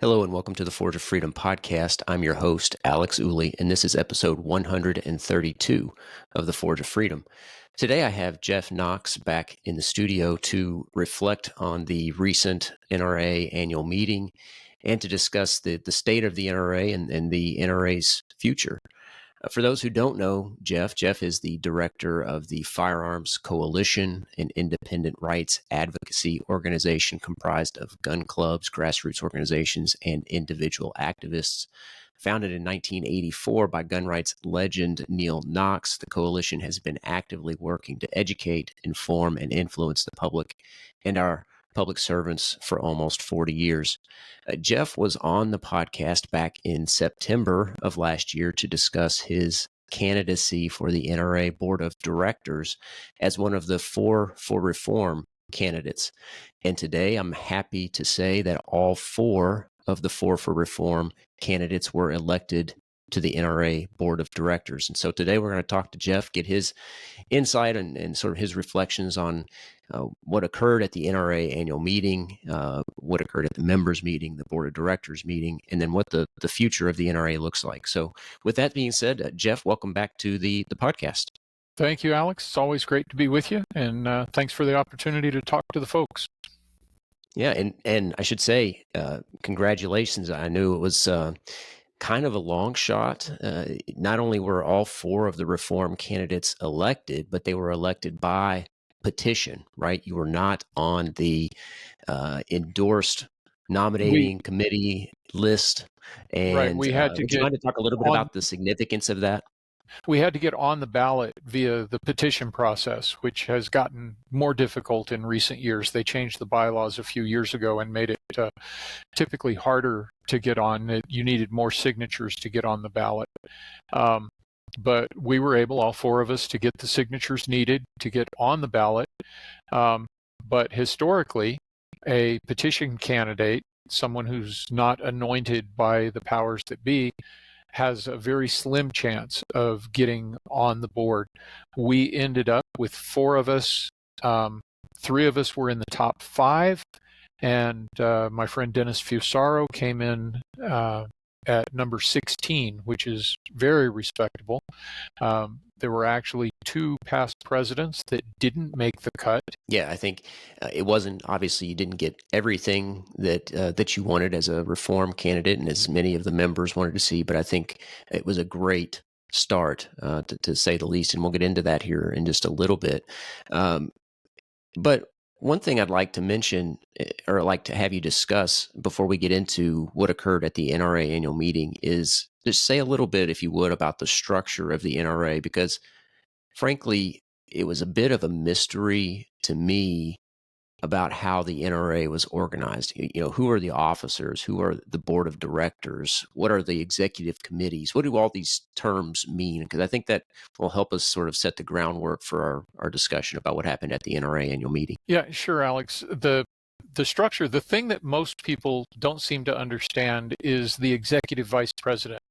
Hello and welcome to the Forge of Freedom podcast. I'm your host, Alex Ooley, and this is episode 132 of the Forge of Freedom. Today I have Jeff Knox back in the studio to reflect on the recent NRA annual meeting and to discuss the state of the NRA and the NRA's future. For those who don't know Jeff is the director of the Firearms Coalition, an independent rights advocacy organization comprised of gun clubs, grassroots organizations, and individual activists. Founded in 1984 by gun rights legend Neil Knox, the coalition has been actively working to educate, inform, and influence the public and our public servants for almost 40 years. Jeff was on the podcast back in September of last year to discuss his candidacy for the NRA Board of Directors as one of the four for reform candidates. And today I'm happy to say that all four of the four for reform candidates were elected to the NRA Board of Directors. And so today we're going to talk to Jeff, get his insight and sort of his reflections on what occurred at the NRA annual meeting, what occurred at the members meeting, the Board of Directors meeting, and then what the future of the NRA looks like. So with that being said, Jeff, welcome back to the podcast. Thank you, Alex. It's always great to be with you, and thanks for the opportunity to talk to the folks. Yeah, and I should say, congratulations. I knew it was kind of a long shot. Not only were all four of the reform candidates elected, but they were elected by petition, right? You were not on the endorsed nominating committee list. And right, we had to would you mind to talk a little bit about the significance of that? We had to get on the ballot via the petition process, which has gotten more difficult in recent years. They changed the bylaws a few years ago and made it typically harder to get on. You needed more signatures to get on the ballot. But we were able, all four of us, to get the signatures needed to get on the ballot. But historically, a petition candidate, someone who's not anointed by the powers that be, has a very slim chance of getting on the board. We ended up with four of us. Three of us were in the top five, and my friend Dennis Fusaro came in at number 16, which is very respectable. There were actually two past presidents that didn't make the cut. Yeah, I think it wasn't, obviously you didn't get everything that you wanted as a reform candidate and as many of the members wanted to see, but I think it was a great start, to say the least, and we'll get into that here in just a little bit. But one thing I'd like to mention, or like to have you discuss before we get into what occurred at the NRA annual meeting, is just say a little bit, if you would, about the structure of the NRA, because frankly, it was a bit of a mystery to me about how the NRA was organized. You know, who are the officers? Who are the board of directors? What are the executive committees? What do all these terms mean? Because I think that will help us sort of set the groundwork for our discussion about what happened at the NRA annual meeting. Yeah, sure, Alex. The structure, the thing that most people don't seem to understand is the executive vice president.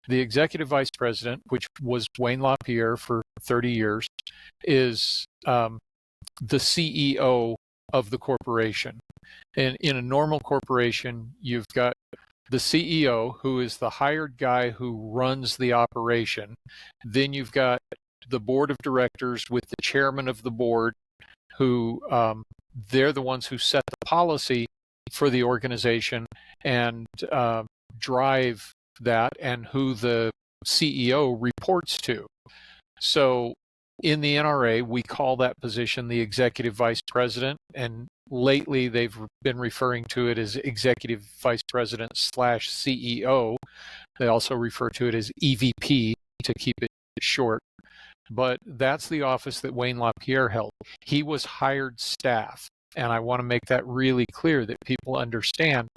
The executive vice president, which was Wayne LaPierre for 30 years, is the CEO of the corporation. And in a normal corporation, you've got the CEO, who is the hired guy who runs the operation. Then you've got the board of directors with the chairman of the board, who they're the ones who set the policy for the organization and drive that, and who the CEO reports to. So in the NRA, we call that position the executive vice president, and lately they've been referring to it as executive vice president / CEO. They also refer to it as EVP to keep it short. But that's the office that Wayne LaPierre held. He was hired staff, and I want to make that really clear, that people understand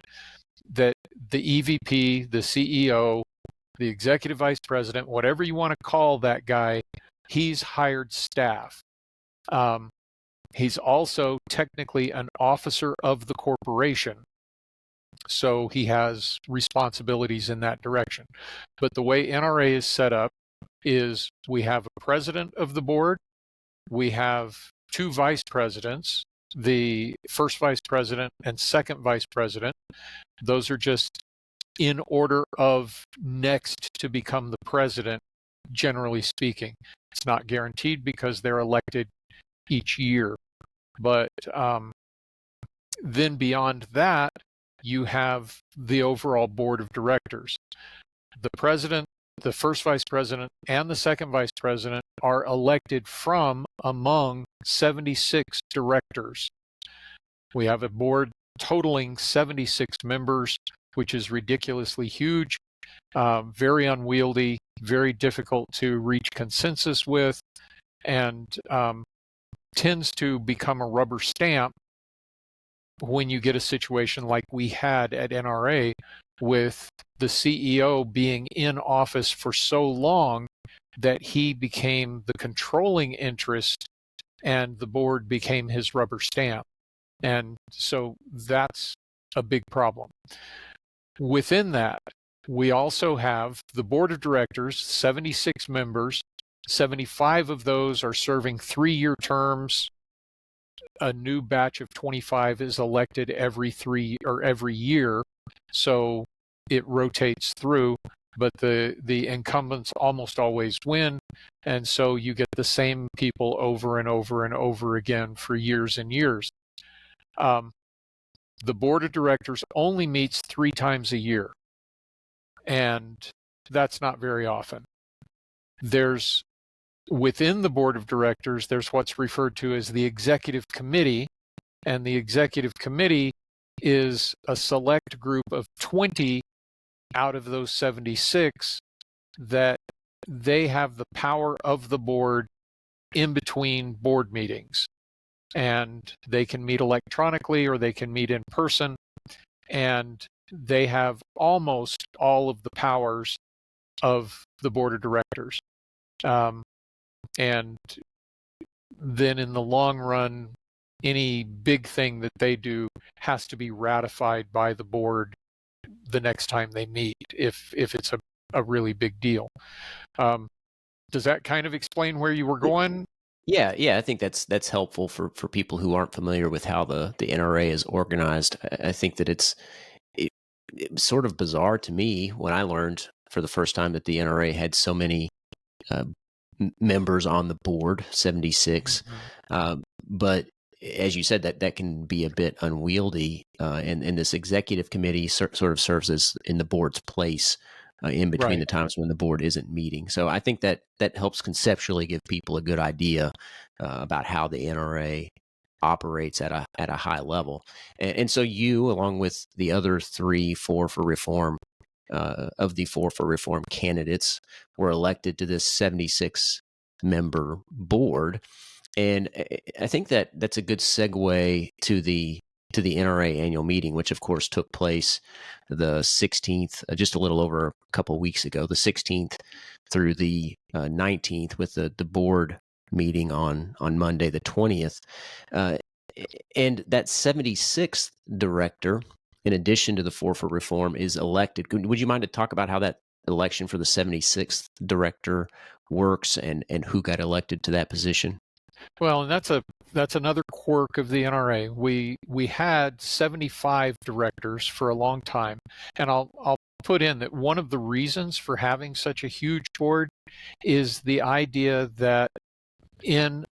that the EVP, the CEO, the executive vice president, whatever you want to call that guy, he's hired staff. He's also technically an officer of the corporation, so he has responsibilities in that direction. But the way NRA is set up is we have a president of the board, we have two vice presidents, the first vice president and second vice president. Those are just in order of next to become the president, generally speaking. It's not guaranteed because they're elected each year. But then beyond that, you have the overall board of directors. The president, the first vice president, and the second vice president are elected from among 76 directors. We have a board totaling 76 members, which is ridiculously huge, very unwieldy, very difficult to reach consensus with, and tends to become a rubber stamp when you get a situation like we had at NRA, with the CEO being in office for so long that he became the controlling interest and the board became his rubber stamp. And so that's a big problem. Within that, we also have the board of directors, 76 members. 75 of those are serving 3-year terms. A new batch of 25 is elected every year, so it rotates through, but the incumbents almost always win, and so you get the same people over and over and over again for years and years. The board of directors only meets 3 times a year, and that's not very often. Within the board of directors, there's what's referred to as the executive committee, and the executive committee is a select group of 20 out of those 76 that they have the power of the board in between board meetings. And they can meet electronically or they can meet in person, and they have almost all of the powers of the board of directors. And then in the long run, any big thing that they do has to be ratified by the board the next time they meet, if it's a really big deal. Does that kind of explain where you were going? Yeah, I think that's helpful for people who aren't familiar with how the NRA is organized. I think that it was sort of bizarre to me when I learned for the first time that the NRA had so many members on the board, 76. Mm-hmm. But as you said, that can be a bit unwieldy, and this executive committee sort of serves as in the board's place in between Right. the times when the board isn't meeting. So I think that helps conceptually give people a good idea about how the NRA operates at a high level. And so you, along with the other 4 for reform, of the 4 for reform candidates, were elected to this 76 member board. And I think that's a good segue to the NRA annual meeting, which of course took place the 16th, just a little over a couple of weeks ago, the 16th through the 19th, with the board meeting on Monday, the 20th. And that 76th director, in addition to the 4 for reform, is elected. Would you mind to talk about how that election for the 76th director works and who got elected to that position? Well, and that's another quirk of the NRA. We had 75 directors for a long time, and I'll put in that one of the reasons for having such a huge board is the idea that in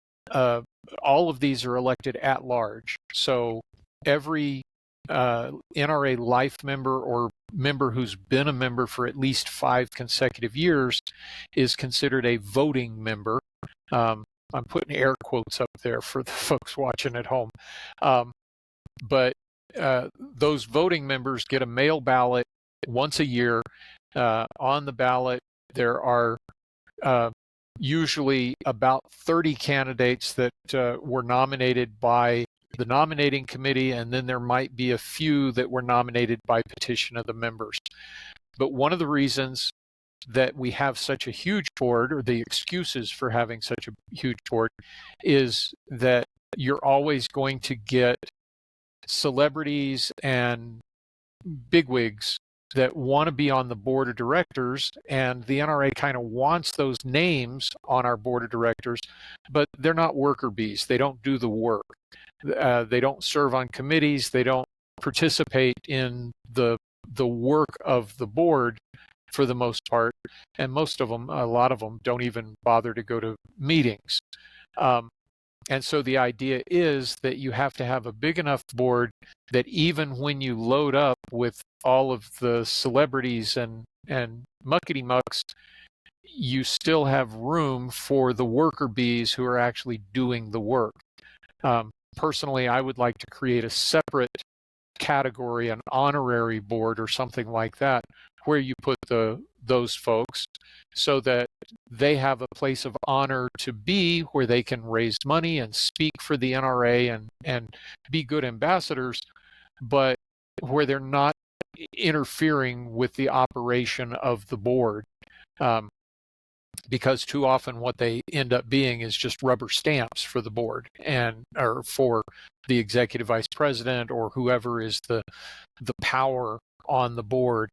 all of these are elected at large. So every NRA life member or member who's been a member for at least 5 consecutive years is considered a voting member. I'm putting air quotes up there for the folks watching at home. But those voting members get a mail ballot once a year. On the ballot, there are usually about 30 candidates that were nominated by the nominating committee, and then there might be a few that were nominated by petition of the members. But one of the reasons that we have such a huge board, or the excuses for having such a huge board, is that you're always going to get celebrities and bigwigs that want to be on the board of directors, and the NRA kind of wants those names on our board of directors, but they're not worker bees. They don't do the work. They don't serve on committees. They don't participate in the work of the board for the most part, and most of them, a lot of them, don't even bother to go to meetings. And so the idea is that you have to have a big enough board that even when you load up with all of the celebrities and muckety mucks, you still have room for the worker bees who are actually doing the work. Personally, I would like to create a separate category, an honorary board or something like that, where you put those folks so that they have a place of honor to be, where they can raise money and speak for the NRA and be good ambassadors, but where they're not interfering with the operation of the board. Because too often what they end up being is just rubber stamps for the board or for the executive vice president or whoever is the power on the board,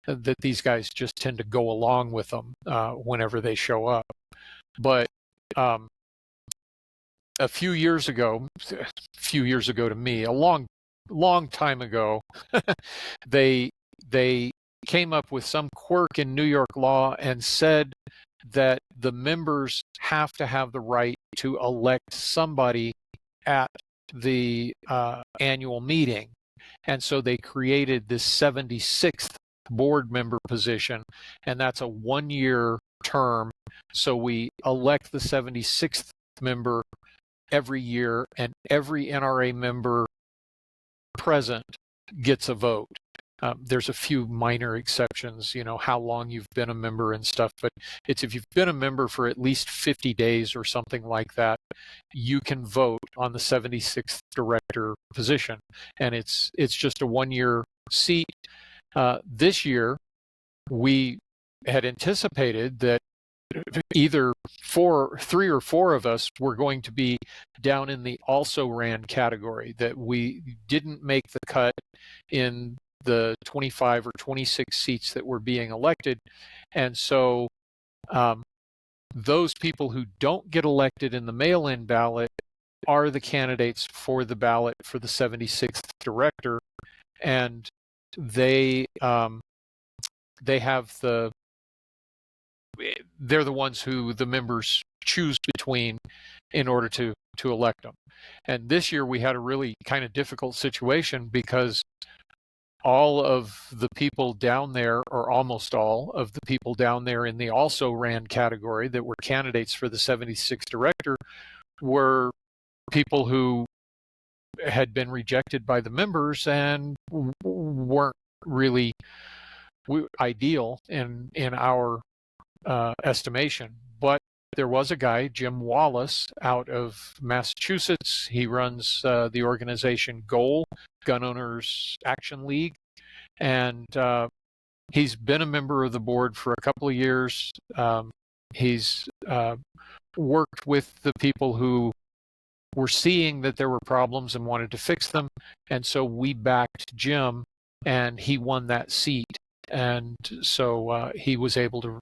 that these guys just tend to go along with them whenever they show up. But a few years ago to me, a long time ago, they came up with some quirk in New York law and said that the members have to have the right to elect somebody at the annual meeting. And so they created this 76th board member position, and that's a 1-year term. So we elect the 76th member every year, and every NRA member present gets a vote. There's a few minor exceptions, how long you've been a member and stuff, but it's if you've been a member for at least 50 days or something like that, you can vote on the 76th director position, and it's just a 1-year seat. This year, we had anticipated that either 3 or 4 of us were going to be down in the also ran category, that we didn't make the cut in the 25 or 26 seats that were being elected. And so those people who don't get elected in the mail-in ballot are the candidates for the ballot for the 76th director, and they're the ones who the members choose between in order to elect them. And this year we had a really kind of difficult situation, because all of the people down there, or almost all of the people down there in the also ran category that were candidates for the 76th director, were people who had been rejected by the members and weren't really ideal in our estimation. But there was a guy, Jim Wallace, out of Massachusetts. He runs the organization GOAL, Gun Owners Action League, and he's been a member of the board for a couple of years. He's worked with the people who were seeing that there were problems and wanted to fix them, and so we backed Jim, and he won that seat, and so he was able to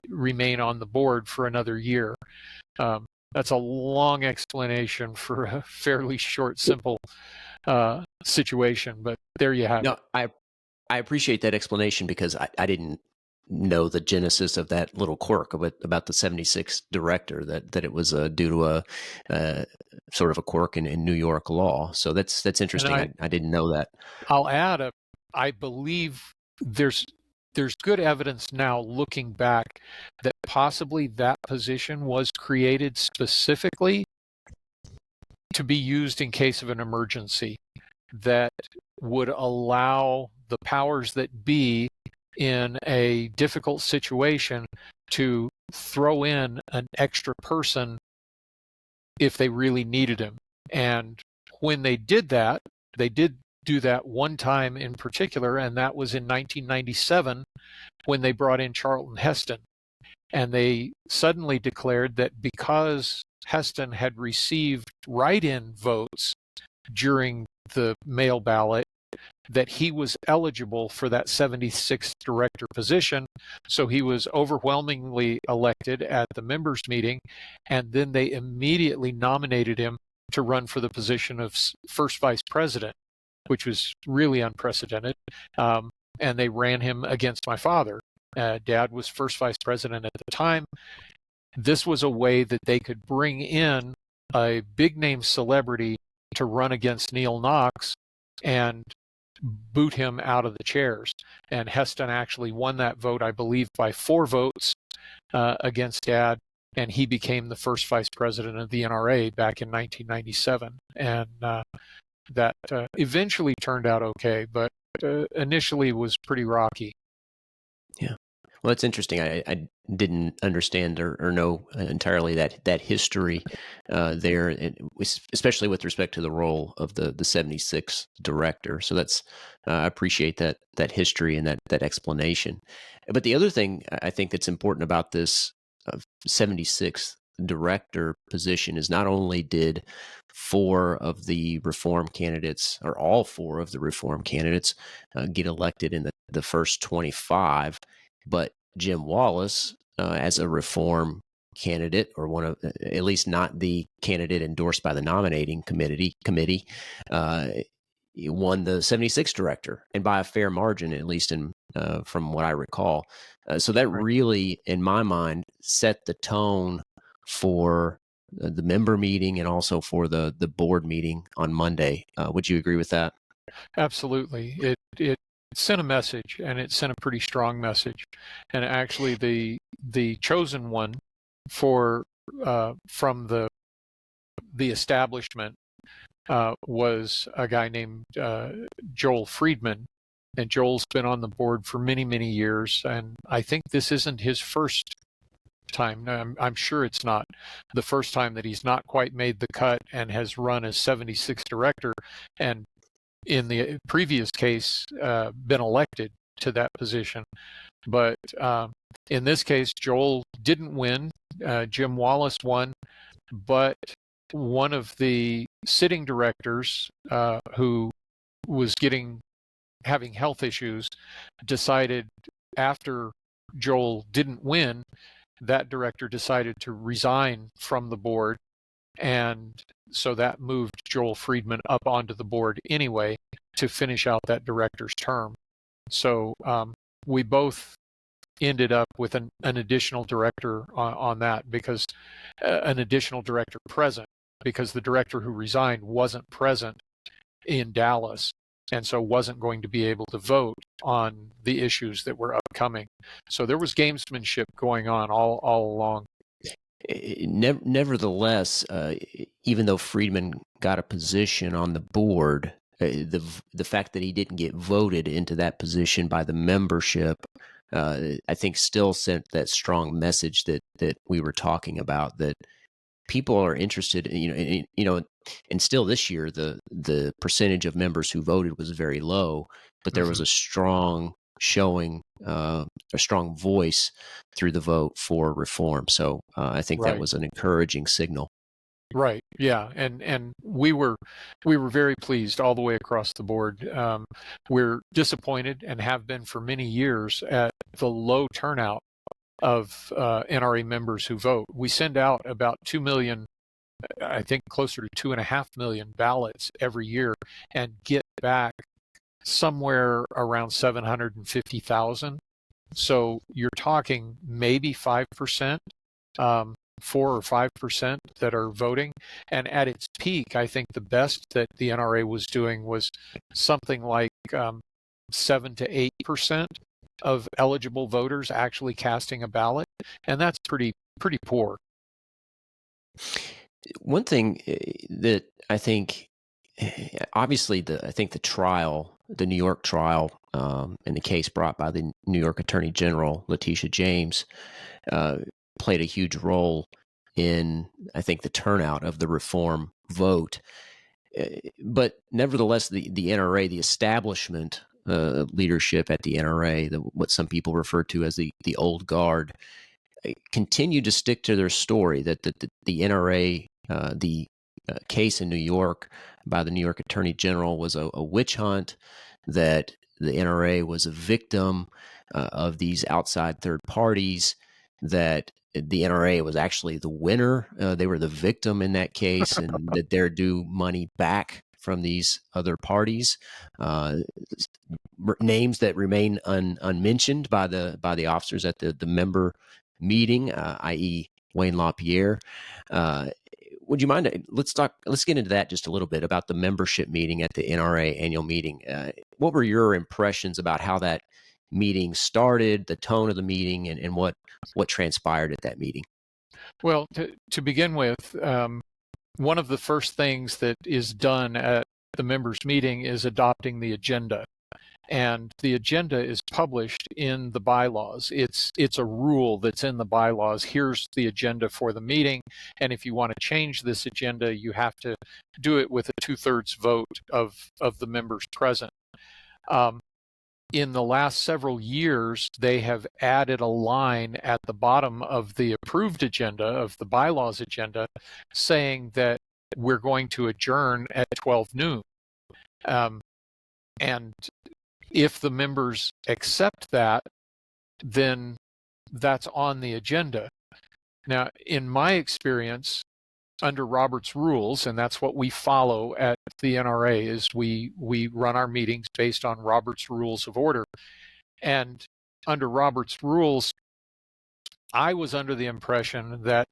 remain on the board for another year. That's a long explanation for a fairly short, simple situation, but there you have it. I appreciate that explanation, because I didn't know the genesis of that little quirk about the 76th director, that it was due to a sort of a quirk in New York law. So that's interesting. I didn't know that. I'll add I believe there's good evidence now, looking back, that possibly that position was created specifically to be used in case of an emergency, that would allow the powers that be in a difficult situation to throw in an extra person if they really needed him. And when they did that, they did do that one time in particular, and that was in 1997 when they brought in Charlton Heston. And they suddenly declared that because Heston had received write-in votes during the mail ballot, that he was eligible for that 76th director position. So he was overwhelmingly elected at the members' meeting, and then they immediately nominated him to run for the position of first vice president, which was really unprecedented. And they ran him against my father. Dad was first vice president at the time. This was a way that they could bring in a big name celebrity to run against Neil Knox and boot him out of the chairs. And Heston actually won that vote, I believe, by 4 votes against Dad, and he became the first vice president of the NRA back in 1997. And that eventually turned out okay, but initially was pretty rocky. Yeah. Well, it's interesting. I didn't understand or know entirely that history there, especially with respect to the role of the 76th director. So that's I appreciate that history and that explanation. But the other thing I think that's important about this 76th director position is not only did 4 of the reform candidates, or all 4 of the reform candidates, get elected in the first 25, but Jim Wallace, as a reform candidate, or one of, at least not the candidate endorsed by the nominating committee, he won the 76th director, and by a fair margin, at least from what I recall. So that really, in my mind, set the tone for the member meeting and also for the board meeting on Monday. Would you agree with that? Absolutely. It sent a message, and it sent a pretty strong message. And actually, the chosen one for from the establishment was a guy named Joel Friedman. And Joel's been on the board for many, many years, and I think this isn't his first time. I'm sure it's not the first time that he's not quite made the cut and has run as 76th director, and in the previous case been elected to that position. But in this case, Joel didn't win. Jim Wallace won, but one of the sitting directors who was having health issues decided, after Joel didn't win, that director decided to resign from the board. And so that moved Joel Friedman up onto the board anyway to finish out that director's term. So we both ended up with an additional director on that, because an additional director present, because the director who resigned wasn't present in Dallas, and so wasn't going to be able to vote on the issues that were upcoming. So there was gamesmanship going on all along. Nevertheless, even though Friedman got a position on the board, the fact that he didn't get voted into that position by the membership, I think still sent that strong message that we were talking about, that people are interested in, and still this year, the percentage of members who voted was very low, but there was a strong showing, a strong voice through the vote for reform. So I think that was an encouraging signal. Right. Yeah. And we were very pleased all the way across the board. We're disappointed, and have been for many years, at the low turnout of NRA members who vote. We send out about 2 million, I think closer to 2.5 million ballots every year, and get back somewhere around 750,000. So you're talking maybe 5%, 4 or 5% that are voting. And at its peak, I think the best that the NRA was doing was something like 7 to 8% of eligible voters actually casting a ballot, and that's pretty poor. One thing that I think, obviously, I think the New York trial, and the case brought by the New York Attorney General, Letitia James, played a huge role in, I think, the turnout of the reform vote. But nevertheless, the NRA, the establishment leadership at the NRA, what some people refer to as the old guard, continued to stick to their story that the NRA, the case in New York by the New York Attorney General, was a witch hunt, that the NRA was a victim of these outside third parties, that the NRA was actually the winner. They were the victim in that case, and that they're due money back from these other parties. Names that remain unmentioned by the officers at the member meeting, i.e., Wayne LaPierre. Would you mind? Let's get into that just a little bit about the membership meeting at the NRA annual meeting. What were your impressions about how that meeting started, the tone of the meeting, and what transpired at that meeting? Well, to begin with, one of the first things that is done at the members' meeting is adopting the agenda. And the agenda is published in the bylaws. It's a rule that's in the bylaws. Here's the agenda for the meeting. And if you want to change this agenda, you have to do it with a 2/3 vote of the members present. In the last several years, they have added a line at the bottom of the approved agenda, of the bylaws agenda, saying that we're going to adjourn at 12 noon. And if the members accept that, then that's on the agenda. Now, in my experience, under Robert's rules, and that's what we follow at the NRA, is we run our meetings based on Robert's rules of order. And under Robert's rules, I was under the impression that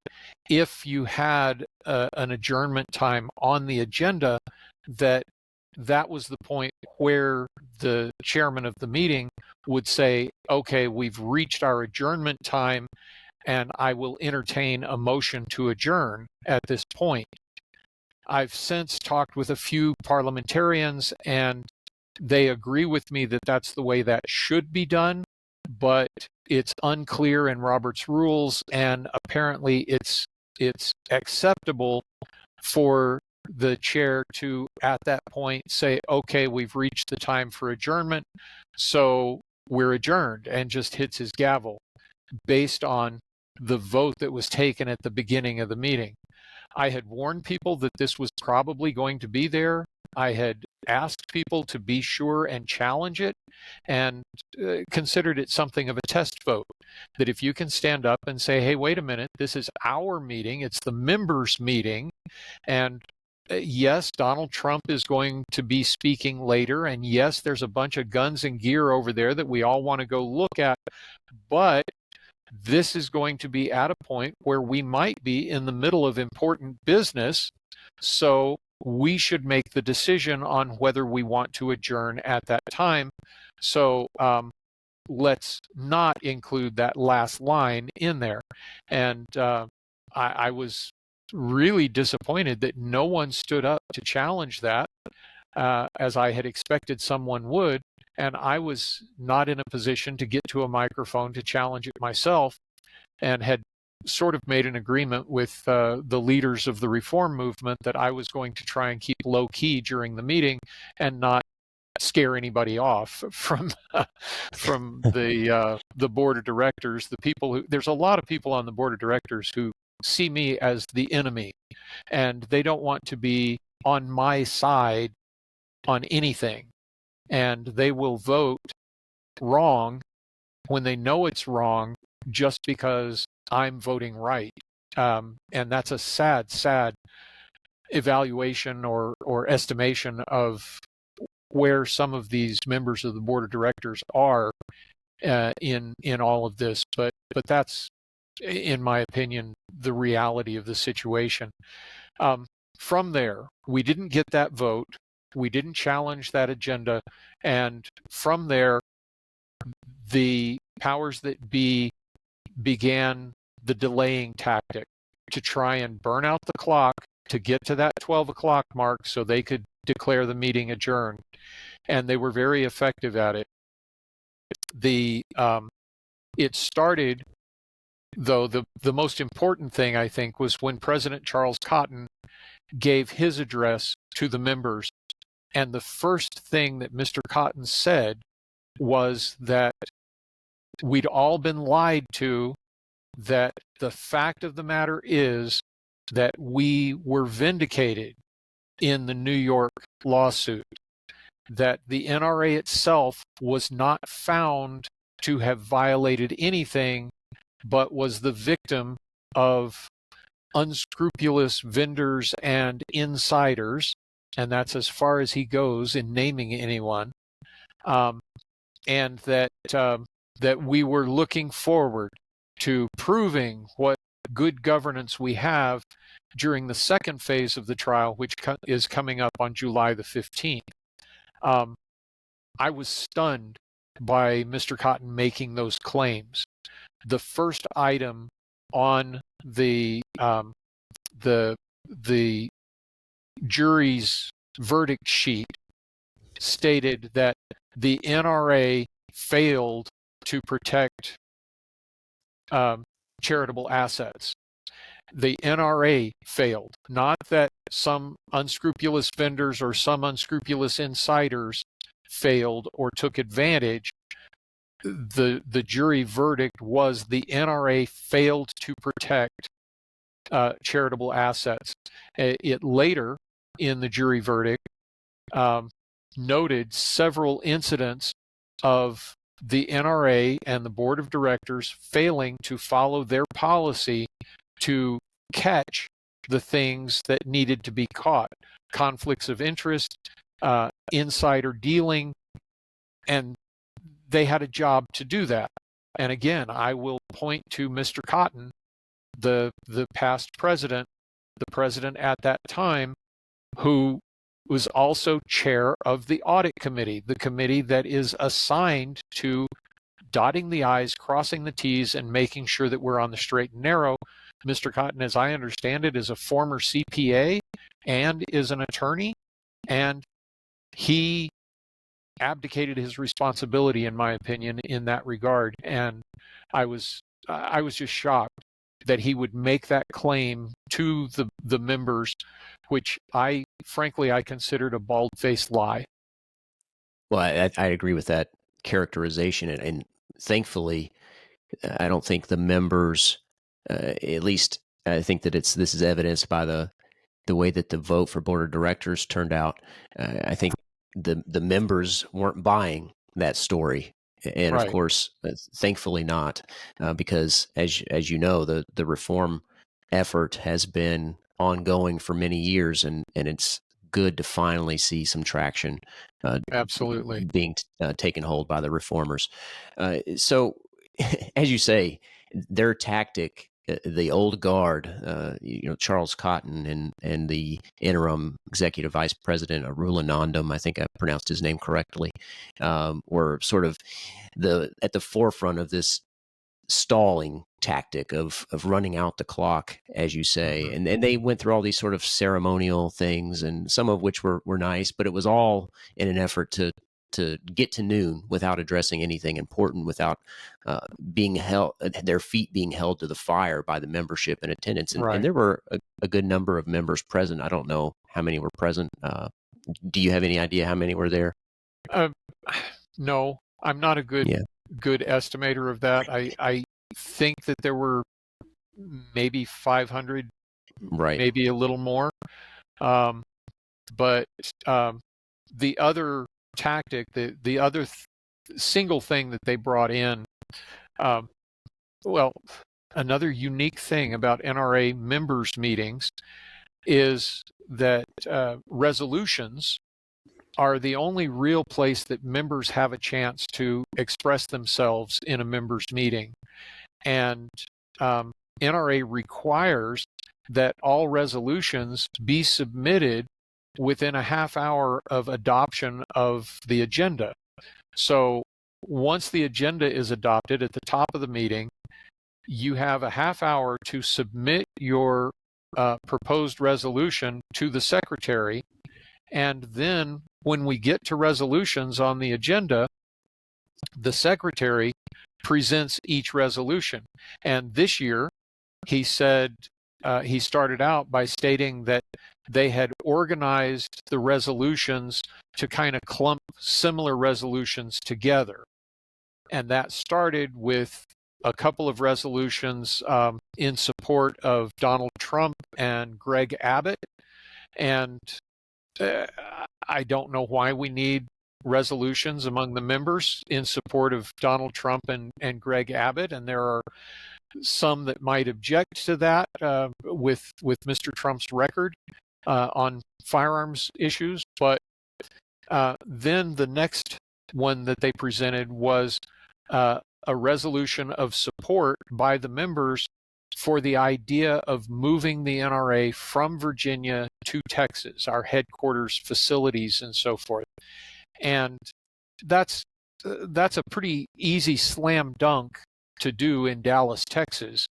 if you had an adjournment time on the agenda, that was the point where the chairman of the meeting would say, okay, we've reached our adjournment time, and I will entertain a motion to adjourn at this point. I've since talked with a few parliamentarians, and they agree with me that that's the way that should be done, but it's unclear in Robert's rules, and apparently it's acceptable for the chair to, at that point, say, okay, we've reached the time for adjournment, so we're adjourned, and just hits his gavel based on the vote that was taken at the beginning of the meeting. I had warned people that this was probably going to be there. I had asked people to be sure and challenge it, and considered it something of a test vote, that if you can stand up and say, hey, wait a minute, this is our meeting, it's the members' meeting, and yes, Donald Trump is going to be speaking later, and yes, there's a bunch of guns and gear over there that we all want to go look at, but this is going to be at a point where we might be in the middle of important business, so we should make the decision on whether we want to adjourn at that time. So let's not include that last line in there. And I was really disappointed that no one stood up to challenge that, as I had expected someone would. And I was not in a position to get to a microphone to challenge it myself, and had sort of made an agreement with the leaders of the reform movement that I was going to try and keep low key during the meeting and not scare anybody off from the board of directors. The people who, there's a lot of people on the board of directors who see me as the enemy, and they don't want to be on my side on anything, and they will vote wrong when they know it's wrong just because I'm voting right. And that's a sad evaluation or estimation of where some of these members of the board of directors are in all of this. But that's, in my opinion, the reality of the situation. From there, we didn't get that vote. We didn't challenge that agenda. And from there, the powers that be began the delaying tactic to try and burn out the clock to get to that 12 o'clock mark so they could declare the meeting adjourned. And they were very effective at it. It started, though, the most important thing, I think, was when President Charles Cotton gave his address to the members. And the first thing that Mr. Cotton said was that we'd all been lied to, that the fact of the matter is that we were vindicated in the New York lawsuit, that the NRA itself was not found to have violated anything but was the victim of unscrupulous vendors and insiders, and that's as far as he goes in naming anyone, and that we were looking forward to proving what good governance we have during the second phase of the trial, which is coming up on July the 15th. I was stunned by Mr. Cotton making those claims. The first item on the jury's verdict sheet stated that the NRA failed to protect charitable assets. The NRA failed, not that some unscrupulous vendors or some unscrupulous insiders failed or took advantage. The jury verdict was the NRA failed to protect charitable assets. It later, in the jury verdict, noted several incidents of the NRA and the board of directors failing to follow their policy to catch the things that needed to be caught: conflicts of interest, insider dealing, and they had a job to do that. And again, I will point to Mr. Cotton, the past president, the president at that time, who was also chair of the audit committee, the committee that is assigned to dotting the I's, crossing the T's, and making sure that we're on the straight and narrow. Mr. Cotton, as I understand it, is a former CPA and is an attorney, and he abdicated his responsibility, in my opinion, in that regard. And I was just shocked that he would make that claim to the members, which I considered a bald-faced lie. Well, I agree with that characterization, and thankfully, I don't think the members, at least I think that this is evidenced by the way that the vote for board of directors turned out. I think the members weren't buying that story, and Right. of course, thankfully not, because as you know, the reform effort has been ongoing for many years, and it's good to finally see some traction Absolutely. being taken hold by the reformers. So, as you say, their tactic, the old guard, Charles Cotton and the interim executive vice president, Arula Nandam, I think I pronounced his name correctly, were sort of at the forefront of this stalling tactic of running out the clock, as you say. Mm-hmm. And they went through all these sort of ceremonial things, and some of which were nice, but it was all in an effort to get to noon without addressing anything important, without being held, their feet being held to the fire by the membership and attendance. And, Right. and there were a good number of members present. I don't know how many were present. Do you have any idea how many were there? No, I'm not a good estimator of that. I think that there were maybe 500, right? Maybe a little more. But the other tactic, the other single thing that they brought in, well, another unique thing about NRA members meetings is that resolutions are the only real place that members have a chance to express themselves in a members meeting. And NRA requires that all resolutions be submitted within a half hour of adoption of the agenda. So once the agenda is adopted at the top of the meeting, you have a half hour to submit your proposed resolution to the secretary. And then when we get to resolutions on the agenda, the secretary presents each resolution. And this year, he said, he started out by stating that they had organized the resolutions to kind of clump similar resolutions together. And that started with a couple of resolutions in support of Donald Trump and Greg Abbott. And I don't know why we need resolutions among the members in support of Donald Trump and Greg Abbott. And there are some that might object to that with Mr. Trump's record on firearms issues. But then the next one that they presented was a resolution of support by the members for the idea of moving the NRA from Virginia to Texas, our headquarters facilities and so forth. And that's a pretty easy slam dunk to do in Dallas, Texas,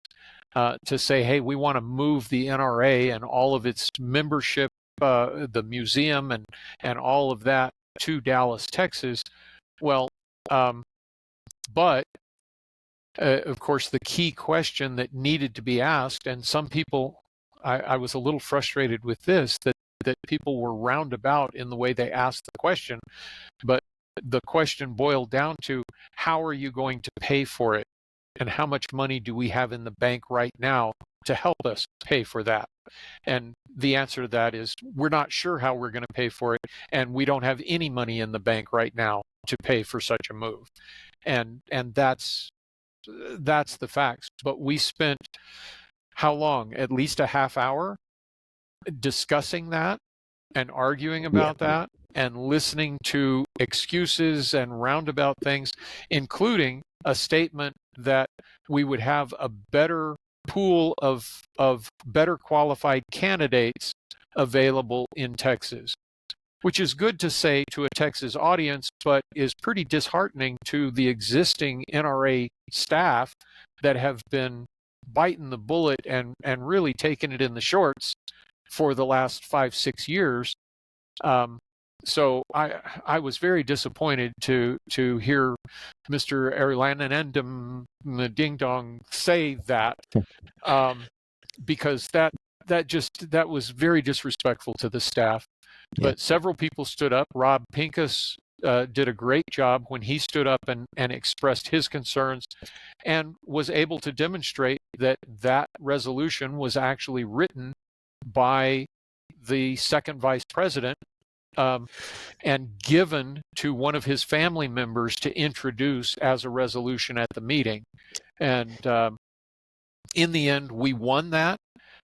to say, hey, we want to move the NRA and all of its membership, the museum and all of that to Dallas, Texas. Well, but of course, the key question that needed to be asked, and some people, I was a little frustrated with this, that people were roundabout in the way they asked the question, but the question boiled down to, how are you going to pay for it? And how much money do we have in the bank right now to help us pay for that? And the answer to that is, we're not sure how we're going to pay for it, and we don't have any money in the bank right now to pay for such a move. And that's the facts. But we spent how long? At least a half hour discussing that and arguing about that and listening to excuses and roundabout things, including a statement that we would have a better pool of better qualified candidates available in Texas, which is good to say to a Texas audience, but is pretty disheartening to the existing NRA staff that have been biting the bullet and really taking it in the shorts for the last 5-6 years. So I was very disappointed to hear Mr. Erlanandem Ding Dong say that, because that was very disrespectful to the staff. Yeah. But several people stood up. Rob Pincus did a great job when he stood up and expressed his concerns and was able to demonstrate that resolution was actually written by the second vice president and given to one of his family members to introduce as a resolution at the meeting. And in the end, we won that.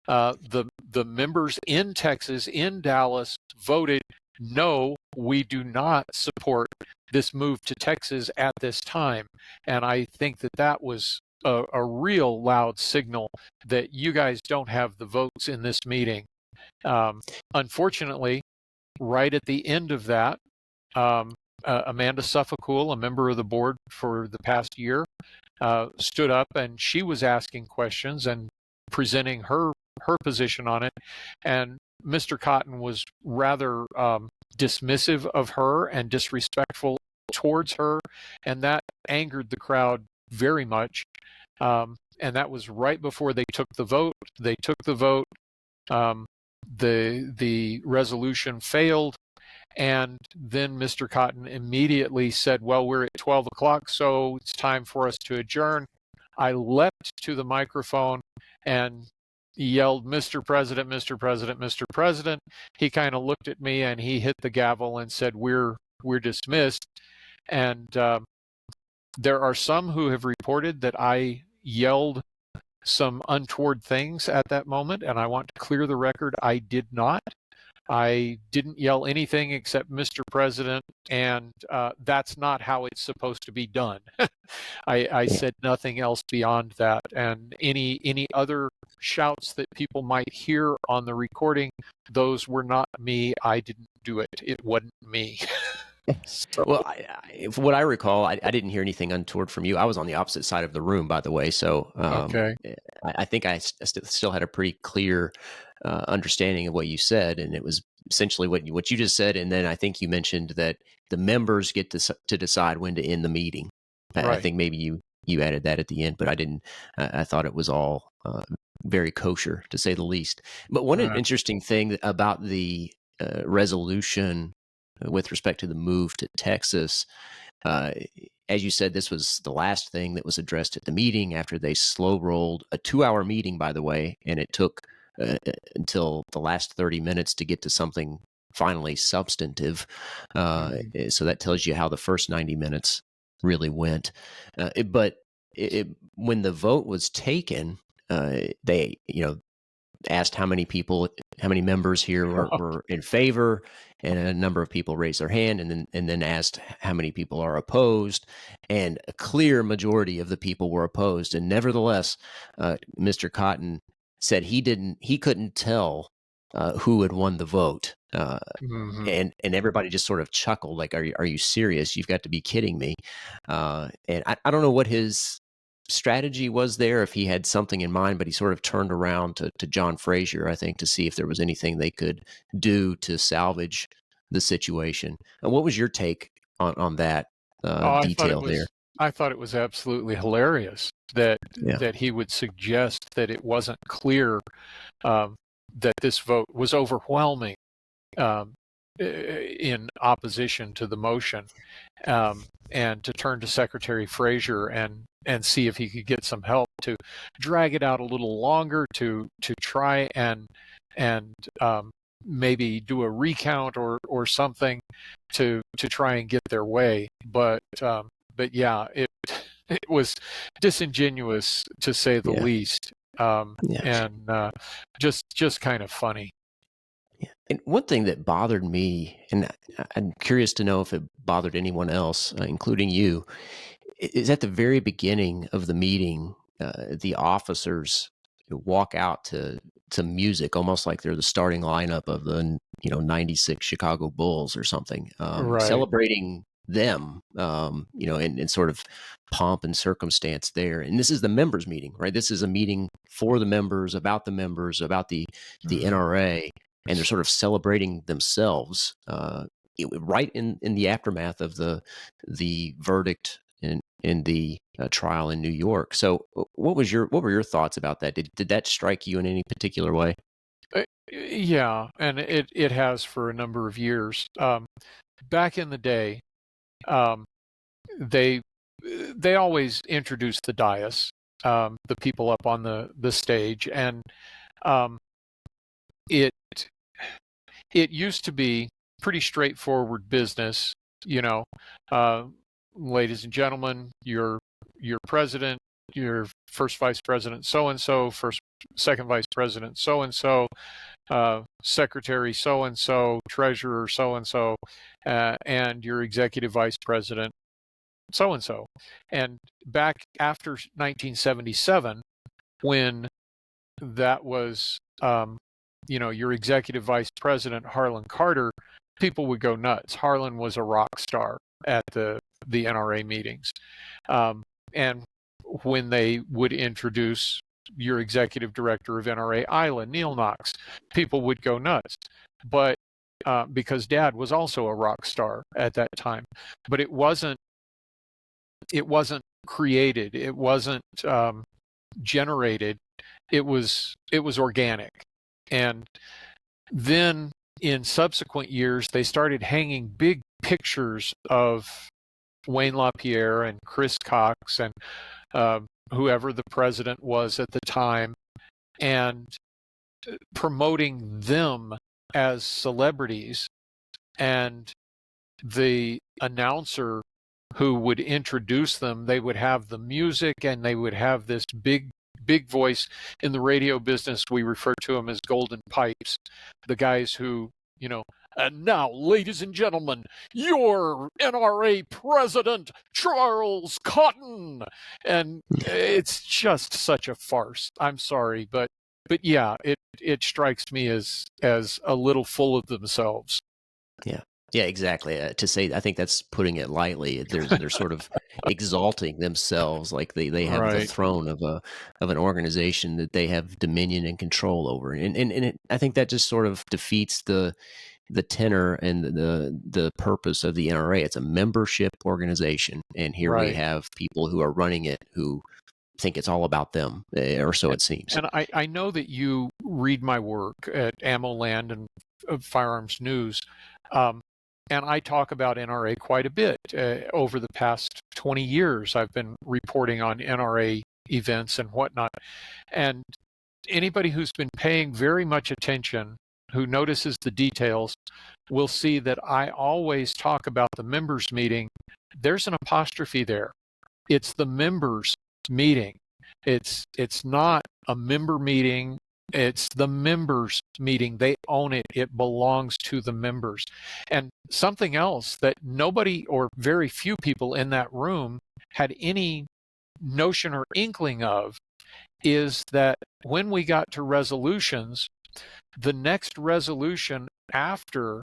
The members in Texas, in Dallas, voted no, we do not support this move to Texas at this time. And I think that was a real loud signal that you guys don't have the votes in this meeting. Unfortunately, right at the end of that, Amanda Suffolcool, a member of the board for the past year, stood up and she was asking questions and presenting her position on it. And Mr. Cotton was rather dismissive of her and disrespectful towards her, and that angered the crowd very much. And that was right before they took the vote. They took the vote. The resolution failed, and then Mr. Cotton immediately said, well, we're at 12 o'clock, so it's time for us to adjourn. I leapt to the microphone and yelled, Mr. President, Mr. President, Mr. President. He kind of looked at me and he hit the gavel and said, we're dismissed. And there are some who have reported that I yelled some untoward things at that moment, and I want to clear the record. I did not. I didn't yell anything except Mr. President, and that's not how it's supposed to be done. I said nothing else beyond that, and any other shouts that people might hear on the recording, those were not me. I didn't do it. It wasn't me. So. Well, what I recall, I didn't hear anything untoward from you. I was on the opposite side of the room, by the way. So okay. I think I still had a pretty clear understanding of what you said, and it was essentially what you just said. And then I think you mentioned that the members get to decide when to end the meeting. Right. I think maybe you added that at the end, but I didn't. I thought it was all very kosher, to say the least. But one interesting thing about the resolution with respect to the move to Texas, as you said, this was the last thing that was addressed at the meeting after they slow rolled a 2-hour meeting, by the way, and it took until the last 30 minutes to get to something finally substantive. So that tells you how the first 90 minutes really went. But when the vote was taken, they asked how many members here were in favor, and a number of people raised their hand, and then asked how many people are opposed, and a clear majority of the people were opposed. And nevertheless, Mr. Cotton said he couldn't tell who had won the vote. And everybody just sort of chuckled, like, are you serious? You've got to be kidding me. And I don't know what his strategy was there, if he had something in mind, but he sort of turned around to John Frazier, I think, to see if there was anything they could do to salvage the situation. What was your take on that detail there? I thought it was absolutely hilarious that Yeah. that he would suggest that it wasn't clear that this vote was overwhelming in opposition to the motion, and to turn to Secretary Frazier and see if he could get some help to drag it out a little longer, to try and maybe do a recount or something to try and get their way. But yeah, it was disingenuous, to say the least, and just kind of funny. Yeah. And one thing that bothered me, and I'm curious to know if it bothered anyone else, including you, is at the very beginning of the meeting, the officers walk out to music, almost like they're the starting lineup of the 96 Chicago Bulls or something, Right. celebrating them, in sort of pomp and circumstance there. And this is the members meeting, right? This is a meeting for the members, about the NRA. And they're sort of celebrating themselves right in the aftermath of the verdict in the trial in New York. So, what were your thoughts about that? Did that strike you in any particular way? Yeah, and it has for a number of years. Back in the day, they always introduced the dais, the people up on the stage, and it used to be pretty straightforward business, ladies and gentlemen, your president, your first vice president so and so, second vice president so and so, secretary so and so, treasurer so and so, and your executive vice president so and so. And back after 1977, when that was your executive vice president, Harlan Carter, people would go nuts. Harlan was a rock star at the NRA meetings. And when they would introduce your executive director of NRA Isla, Neil Knox, people would go nuts. But because Dad was also a rock star at that time. But it wasn't created. It wasn't generated. It was organic. And then in subsequent years, they started hanging big pictures of Wayne LaPierre and Chris Cox and whoever the president was at the time, and promoting them as celebrities. And the announcer who would introduce them, they would have the music, and they would have this big voice. In the radio business, we refer to them as golden pipes, the guys who, and now, ladies and gentlemen, your NRA president, Charles Cotton. And it's just such a farce. I'm sorry, but yeah, it strikes me as a little full of themselves. Yeah, exactly. To say, I think that's putting it lightly. They're sort of exalting themselves, like they have the throne of an organization that they have dominion and control over, and I think that just sort of defeats the tenor and the purpose of the NRA. It's a membership organization, and here we have people who are running it who think it's all about them, or so it seems. And I know that you read my work at Ammo Land and Firearms News. And I talk about NRA quite a bit. Over the past 20 years, I've been reporting on NRA events and whatnot. And anybody who's been paying very much attention, who notices the details, will see that I always talk about the members meeting. There's an apostrophe there. It's the members meeting. It's not a member meeting. It's the members meeting. They own it. It belongs to the members. And something else that nobody or very few people in that room had any notion or inkling of is that when we got to resolutions, the next resolution after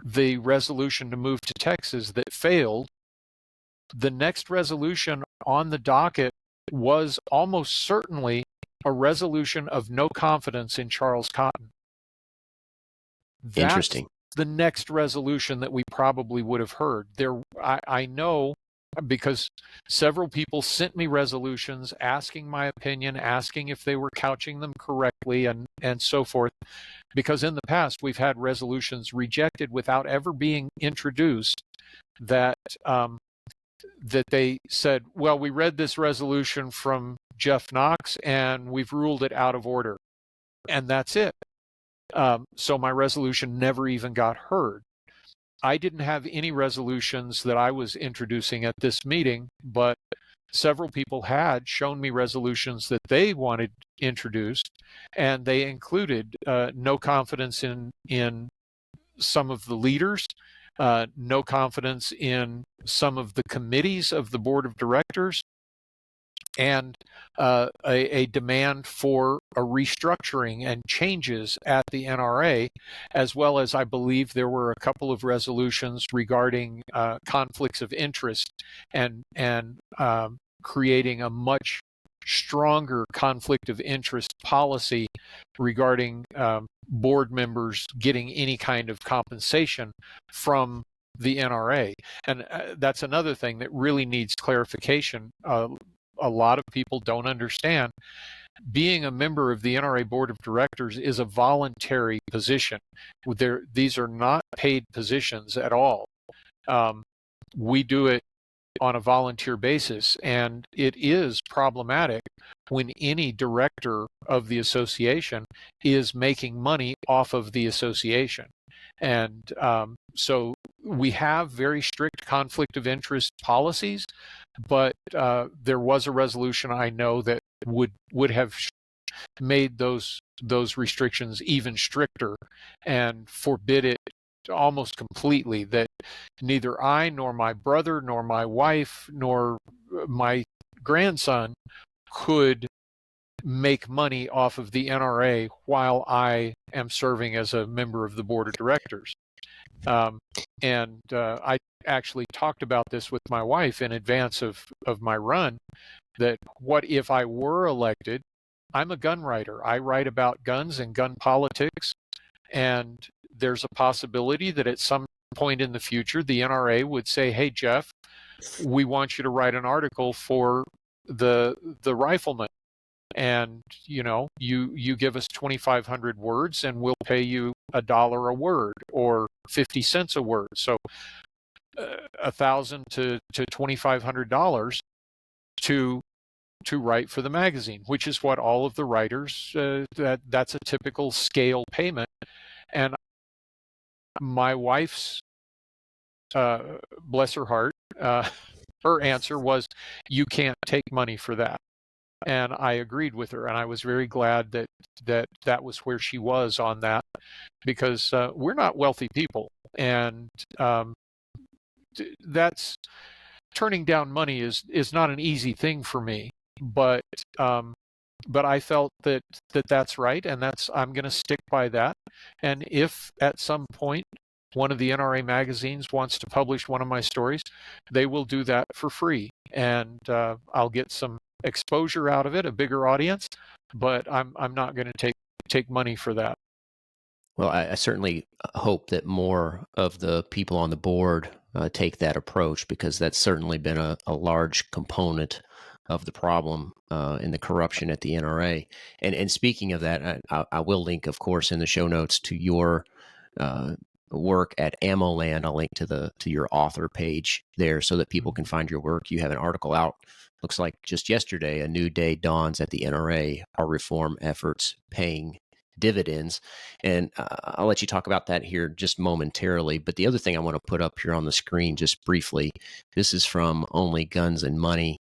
the resolution to move to Texas that failed, the next resolution on the docket was almost certainly a resolution of no confidence in Charles Cotton. That's Interesting. the next resolution that we probably would have heard. I know because several people sent me resolutions asking my opinion, asking if they were couching them correctly, and so forth. Because in the past, we've had resolutions rejected without ever being introduced that that they said, well, we read this resolution from Jeff Knox and we've ruled it out of order. And that's it. So my resolution never even got heard. I didn't have any resolutions that I was introducing at this meeting, but several people had shown me resolutions that they wanted introduced, and they included no confidence in some of the leaders, no confidence in some of the committees of the board of directors, and a demand for a restructuring and changes at the NRA, as well as I believe there were a couple of resolutions regarding conflicts of interest and creating a much stronger conflict of interest policy regarding board members getting any kind of compensation from the NRA. And that's another thing that really needs clarification. A lot of people don't understand. Being a member of the NRA Board of Directors is a voluntary position. These are not paid positions at all. We do it on a volunteer basis, and it is problematic when any director of the association is making money off of the association. And so we have very strict conflict of interest policies, but there was a resolution I know that would have made those restrictions even stricter and forbid it almost completely, that neither I nor my brother nor my wife nor my grandson could make money off of the NRA while I am serving as a member of the board of directors. I actually talked about this with my wife in advance of my run, that what if I were elected? I'm a gun writer. I write about guns and gun politics, and there's a possibility that at some point in the future, the NRA would say, hey, Jeff, we want you to write an article for the rifleman. And, you give us 2,500 words and we'll pay you $1 a word or 50 cents a word. So $1,000 to $2,500 to write for the magazine, which is what all of the writers, that's a typical scale payment. And my wife's, bless her heart, her answer was, you can't take money for that. And I agreed with her, and I was very glad that was where she was on that, because we're not wealthy people, and that's turning down money is not an easy thing for me, but I felt that's right, and I'm going to stick by that. And if at some point one of the NRA magazines wants to publish one of my stories, they will do that for free, and I'll get some exposure out of it, a bigger audience, but I'm not going to take money for that. Well, I certainly hope that more of the people on the board take that approach, because that's certainly been a large component of the problem in the corruption at the NRA. And speaking of that, I will link, of course, in the show notes to your work at AmmoLand. I'll link to your author page there so that people can find your work. You have an article out, looks like just yesterday, "A New Day Dawns at the NRA. Are Reform Efforts Paying dividends. And I'll let you talk about that here just momentarily. But the other thing I want to put up here on the screen just briefly, this is from Only Guns and Money.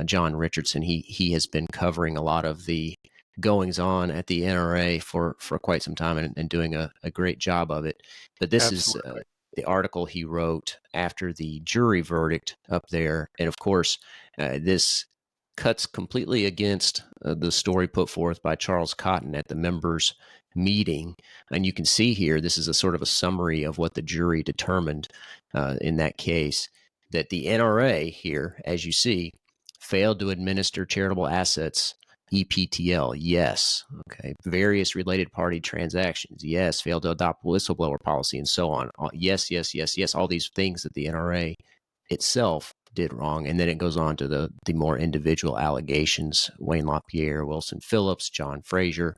John Richardson, he has been covering a lot of the goings on at the NRA for quite some time and doing a great job of it. But this Absolutely. is the article he wrote after the jury verdict up there. And of course, this cuts completely against the story put forth by Charles Cotton at the members' meeting. And you can see here, this is a sort of a summary of what the jury determined in that case, that the NRA here, as you see, failed to administer charitable assets. EPTL, yes. Okay. Various related party transactions, yes. Failed to adopt whistleblower policy and so on. Yes, yes, yes, yes. All these things that the NRA itself did wrong. And then it goes on to the more individual allegations: Wayne LaPierre, Wilson Phillips, John Frazier,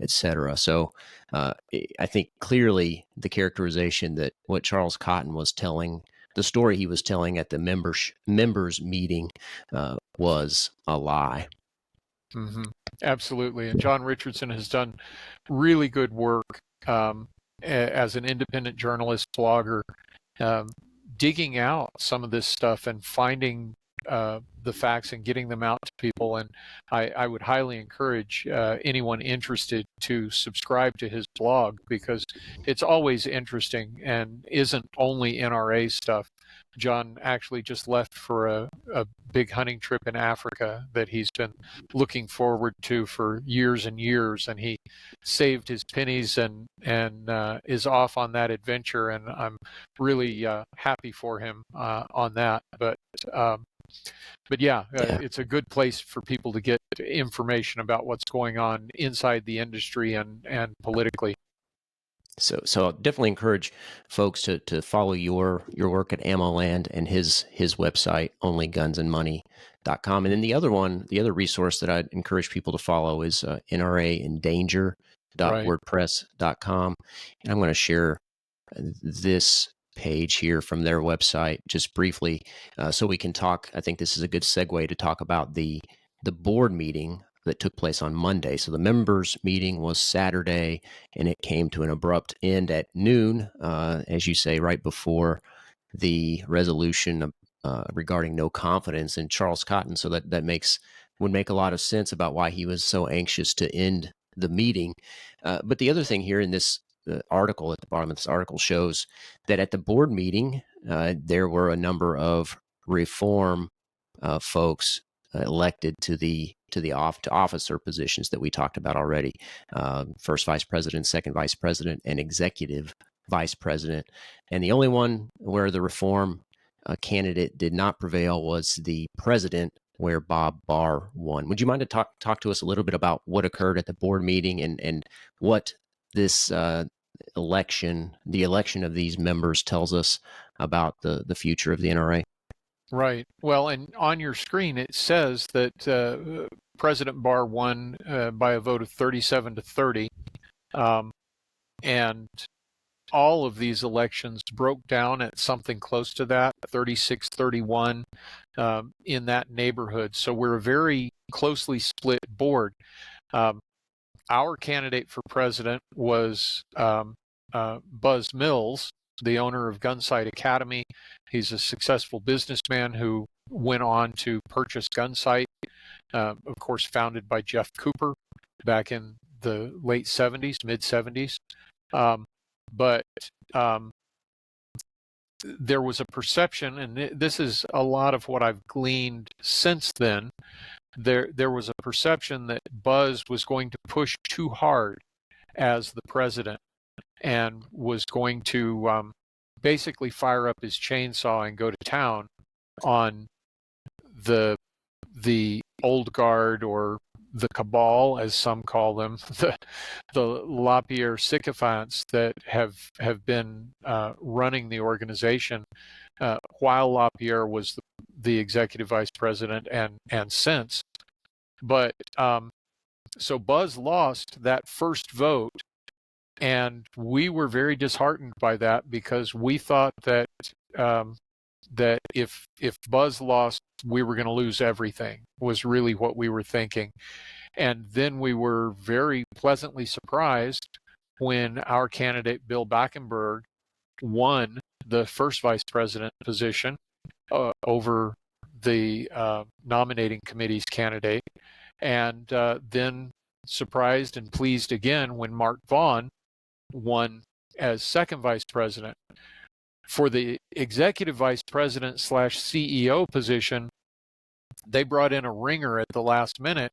etc. So I think clearly the characterization that what Charles Cotton was telling, the story he was telling at the members meeting was a lie. Mm-hmm. Absolutely. And John Richardson has done really good work as an independent journalist, blogger, digging out some of this stuff and finding the facts and getting them out to people. And I would highly encourage anyone interested to subscribe to his blog, because it's always interesting and isn't only NRA stuff. John actually just left for a big hunting trip in Africa that he's been looking forward to for years and years, and he saved his pennies and is off on that adventure, and I'm really happy for him on that. But yeah, it's a good place for people to get information about what's going on inside the industry and politically. So I'll definitely encourage folks to follow your work at AmmoLand and his website, onlygunsandmoney.com. And then the other resource that I'd encourage people to follow is nraindanger.wordpress.com. And I'm going to share this page here from their website just briefly, so we can talk. I think this is a good segue to talk about the board meeting that took place on Monday. So the members meeting was Saturday, and it came to an abrupt end at noon, as you say, right before the resolution regarding no confidence in Charles Cotton. So that would make a lot of sense about why he was so anxious to end the meeting. But the other thing here in this article, at the bottom of this article, shows that at the board meeting, there were a number of reform folks elected to officer positions that we talked about already: first vice president, second vice president, and executive vice president. And the only one where the reform candidate did not prevail was the president, where Bob Barr won. Would you mind to talk to us a little bit about what occurred at the board meeting and what this election, the election of these members, tells us about the future of the NRA? Right. Well, and on your screen it says that President Barr won by a vote of 37-30, and all of these elections broke down at something close to that, 36-31, in that neighborhood. So we're a very closely split board. Our candidate for president was Buzz Mills, the owner of Gunsight Academy. He's a successful businessman who went on to purchase Gunsight, of course, founded by Jeff Cooper back in the late 70s, mid 70s. But there was a perception, and this is a lot of what I've gleaned since then. There was a perception that Buzz was going to push too hard as the president and was going to basically fire up his chainsaw and go to town on the old guard, or the cabal, as some call them, the LaPierre sycophants that have been running the organization while LaPierre was the executive vice president and since. But so Buzz lost that first vote, and we were very disheartened by that, because we thought that that if Buzz lost, we were going to lose everything, was really what we were thinking. And then we were very pleasantly surprised when our candidate, Bill Backenberg, won the first vice president position over the nominating committee's candidate, and then surprised and pleased again when Mark Vaughn won as second vice president. For the executive vice president / CEO position, they brought in a ringer at the last minute,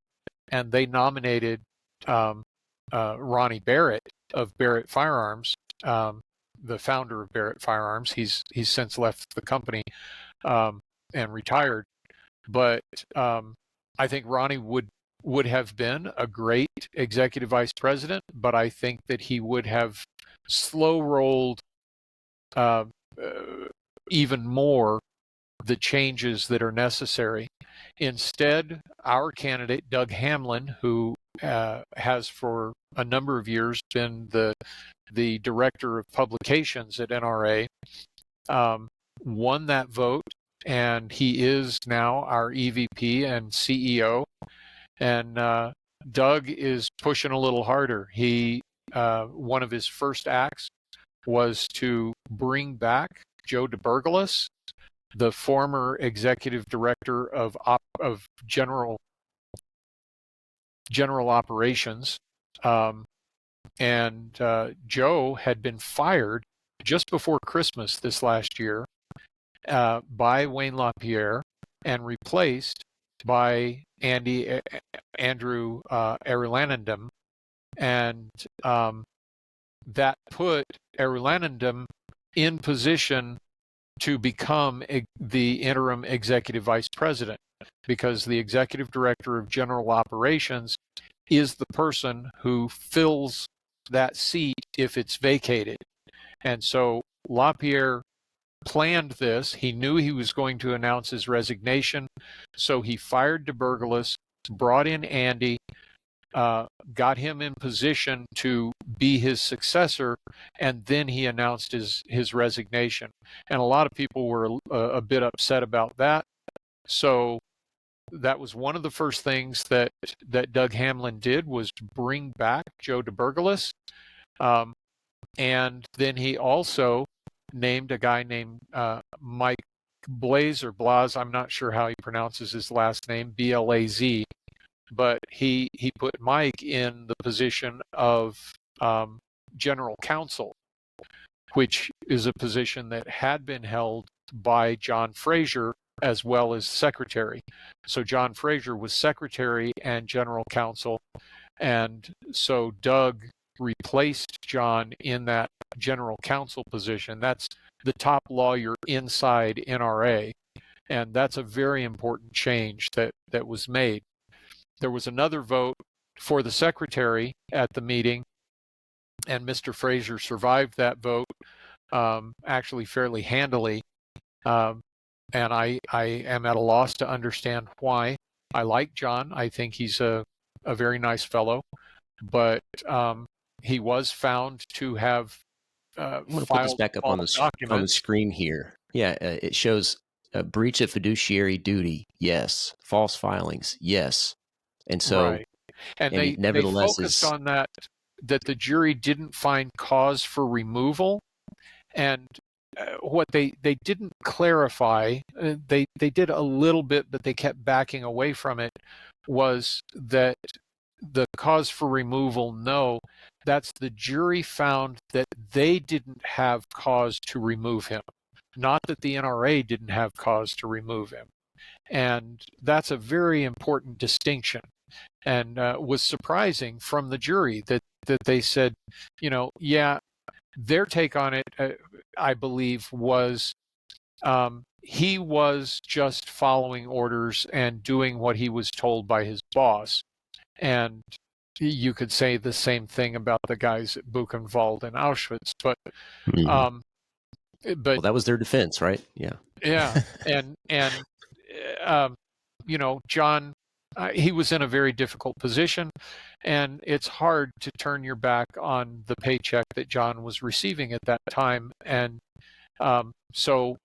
and they nominated Ronnie Barrett of Barrett Firearms, the founder of Barrett Firearms. He's since left the company and retired, but I think Ronnie would have been a great executive vice president, but I think that he would have slow rolled even more the changes that are necessary. Instead, our candidate, Doug Hamlin, who has for a number of years been the director of publications at NRA, won that vote, and he is now our EVP and CEO. And Doug is pushing a little harder. One of his first acts was to bring back Joe DeBergalis, the former executive director of general operations, and Joe had been fired just before Christmas this last year by Wayne LaPierre and replaced by Andrew Arulanandam, and that put Arulanandam in position to become the interim executive vice president, because the executive director of general operations is the person who fills that seat if it's vacated. And so LaPierre planned this. He knew he was going to announce his resignation, so he fired DeBergalis, brought in Andy, got him in position to be his successor, and then he announced his resignation. And a lot of people were a bit upset about that. So that was one of the first things that Doug Hamlin did, was bring back Joe DeBergalis. And then he also named a guy named Mike Blaze, or Blaz, I'm not sure how he pronounces his last name, B-L-A-Z, but he put Mike in the position of general counsel, which is a position that had been held by John Fraser as well as secretary. So John Fraser was secretary and general counsel, and so Doug replaced John in that general counsel position. That's the top lawyer inside NRA, and that's a very important change that was made. There was another vote for the secretary at the meeting, and Mr. Fraser survived that vote actually fairly handily, and I am at a loss to understand why. I like John. I think he's a very nice fellow, but he was found to have I'm going to put this back up on the screen here. Yeah, it shows a breach of fiduciary duty, yes. False filings, yes. And so, right. And they nevertheless focused on that the jury didn't find cause for removal, and what they didn't clarify, they did a little bit, but they kept backing away from it, was that the cause for removal, no, that's the jury found that they didn't have cause to remove him, not that the NRA didn't have cause to remove him. And that's a very important distinction, and was surprising from the jury that they said, yeah, their take on it, I believe, was he was just following orders and doing what he was told by his boss. And you could say the same thing about the guys at Buchenwald and Auschwitz, but well, that was their defense, right? Yeah. Yeah, and John, he was in a very difficult position, and it's hard to turn your back on the paycheck that John was receiving at that time, and so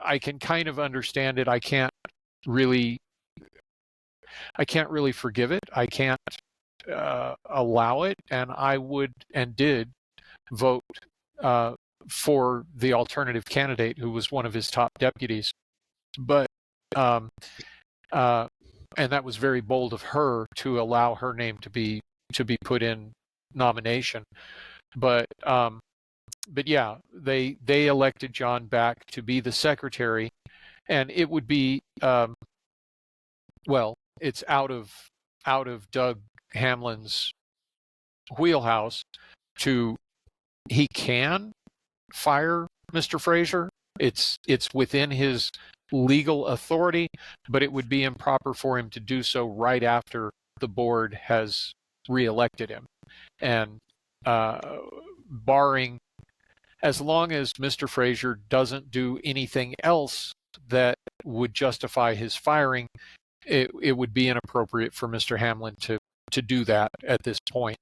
I can kind of understand it. I can't really I can't really forgive it. I can't allow it, and I would and did vote for the alternative candidate who was one of his top deputies. But um, and that was very bold of her to allow her name to be put in nomination. But yeah, they elected John back to be the secretary, and it would be well, it's out of Doug Hamlin's wheelhouse to he can fire Mr. Fraser. It's within his legal authority, but it would be improper for him to do so right after the board has reelected him. And barring, as long as Mr. Fraser doesn't do anything else that would justify his firing, it would be inappropriate for Mr. Hamlin to do that at this point.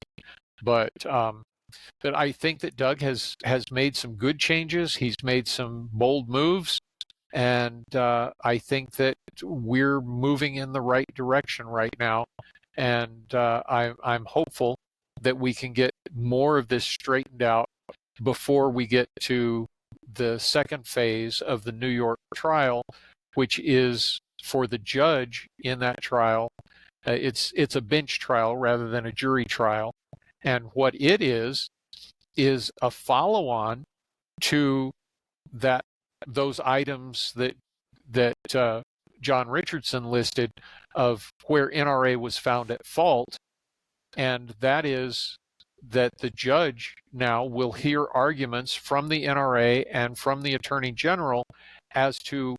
But I think that Doug has made some good changes. He's made some bold moves, and I think that we're moving in the right direction right now. And I'm hopeful that we can get more of this straightened out before we get to the second phase of the New York trial, which is for the judge in that trial. It's a bench trial rather than a jury trial. And what it is a follow-on to those items that John Richardson listed of where NRA was found at fault, and that is that the judge now will hear arguments from the NRA and from the Attorney General as to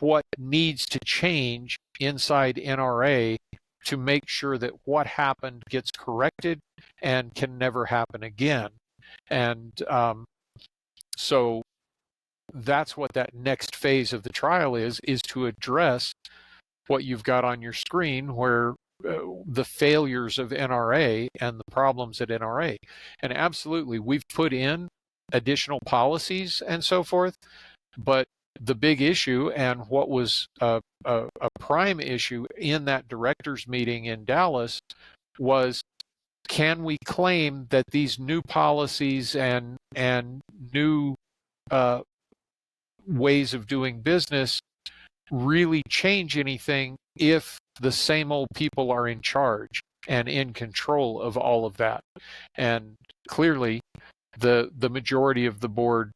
what needs to change inside NRA to make sure that what happened gets corrected and can never happen again. And so that's what that next phase of the trial is to address what you've got on your screen, where the failures of NRA and the problems at NRA. And absolutely, we've put in additional policies and so forth, but the big issue, and what was a prime issue in that directors meeting in Dallas, was, can we claim that these new policies and new ways of doing business really change anything if the same old people are in charge and in control of all of that? And clearly, the majority of the board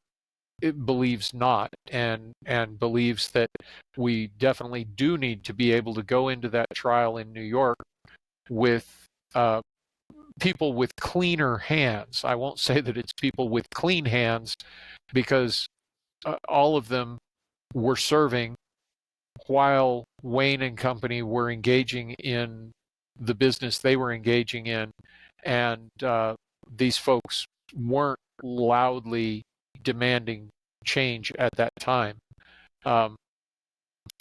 believes not, and believes that we definitely do need to be able to go into that trial in New York with people with cleaner hands. I won't say that it's people with clean hands, because all of them were serving while Wayne and company were engaging in the business they were engaging in, and these folks weren't loudly demanding change at that time.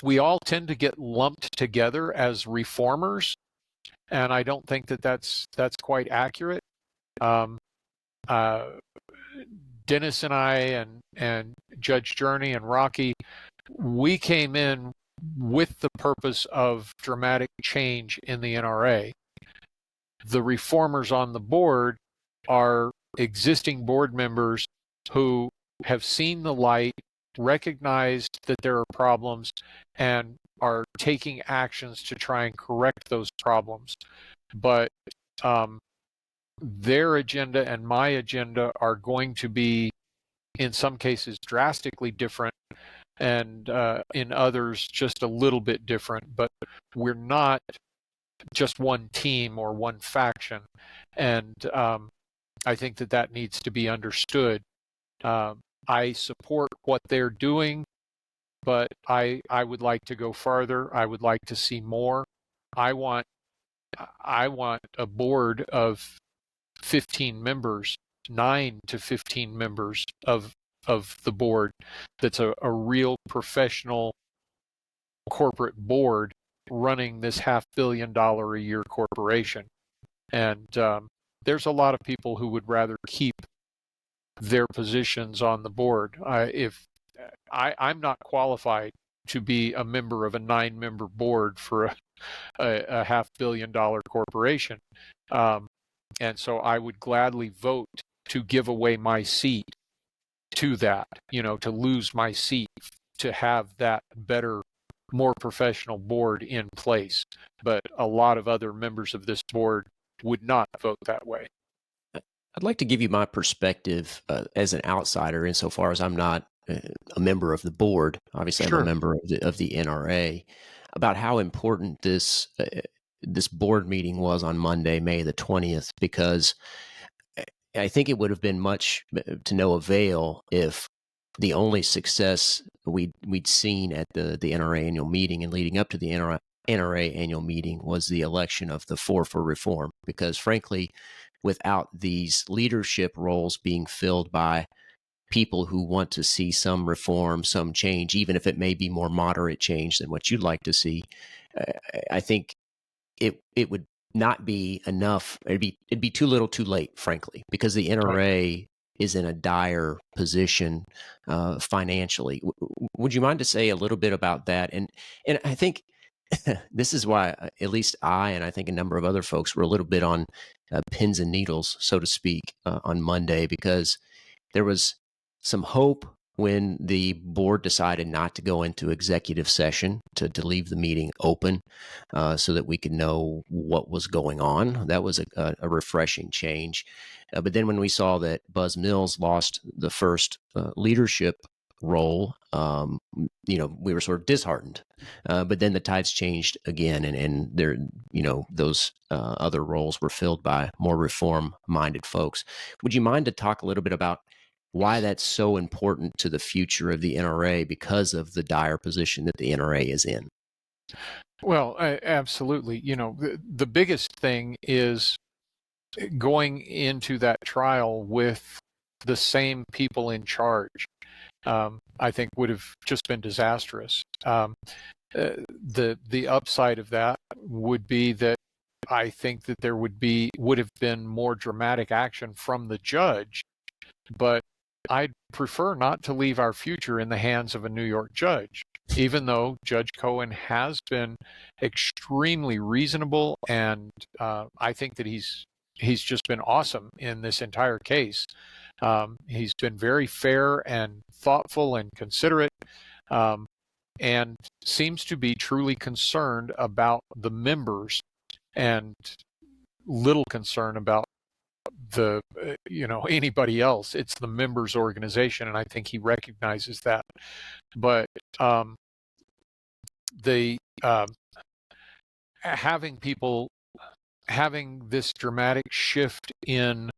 We all tend to get lumped together as reformers, and I don't think that that's quite accurate. Dennis and I and Judge Journey and Rocky, we came in with the purpose of dramatic change in the NRA. The reformers on the board are existing board members who have seen the light, recognized that there are problems, and are taking actions to try and correct those problems. But their agenda and my agenda are going to be, in some cases, drastically different, and in others, just a little bit different. But we're not just one team or one faction. And I think that needs to be understood. I support what they're doing, but I would like to go farther. I would like to see more. I want a board of 15 members, 9 to 15 members of the board that's a real professional corporate board running this $500 million a year corporation. And there's a lot of people who would rather keep their positions on the board. I'm not qualified to be a member of a 9-member board for a $500 million corporation. And so I would gladly vote to give away my seat to that, to lose my seat, to have that better, more professional board in place. But a lot of other members of this board would not vote that way. I'd like to give you my perspective as an outsider, insofar as I'm not a member of the board. Obviously, I'm a Sure. member of the NRA, about how important this board meeting was on Monday, May the 20th, because I think it would have been much to no avail if the only success we'd seen at the NRA annual meeting and leading up to the NRA annual meeting was the election of the Four for Reform. Because frankly, without these leadership roles being filled by people who want to see some reform, some change, even if it may be more moderate change than what you'd like to see, I think it would not be enough. It'd be too little, too late, frankly, because the NRA is in a dire position financially. Would you mind to say a little bit about that? And I think this is why at least I, and I think a number of other folks, were a little bit on pins and needles, so to speak, on Monday, because there was some hope when the board decided not to go into executive session, to leave the meeting open so that we could know what was going on. That was a refreshing change. But then when we saw that Buzz Mills lost the first leadership role, we were sort of disheartened. But then the tides changed again, and there, those other roles were filled by more reform-minded folks. Would you mind to talk a little bit about why that's so important to the future of the NRA, because of the dire position that the NRA is in? Well, absolutely. The biggest thing is going into that trial with the same people in charge. I think would have just been disastrous. The upside of that would be that I think that there would have been more dramatic action from the judge, but I'd prefer not to leave our future in the hands of a New York judge, even though Judge Cohen has been extremely reasonable, and I think that he's just been awesome in this entire case. He's been very fair and thoughtful and considerate, and seems to be truly concerned about the members and little concern about anybody else. It's the members' organization, and I think he recognizes that. But having this dramatic shift in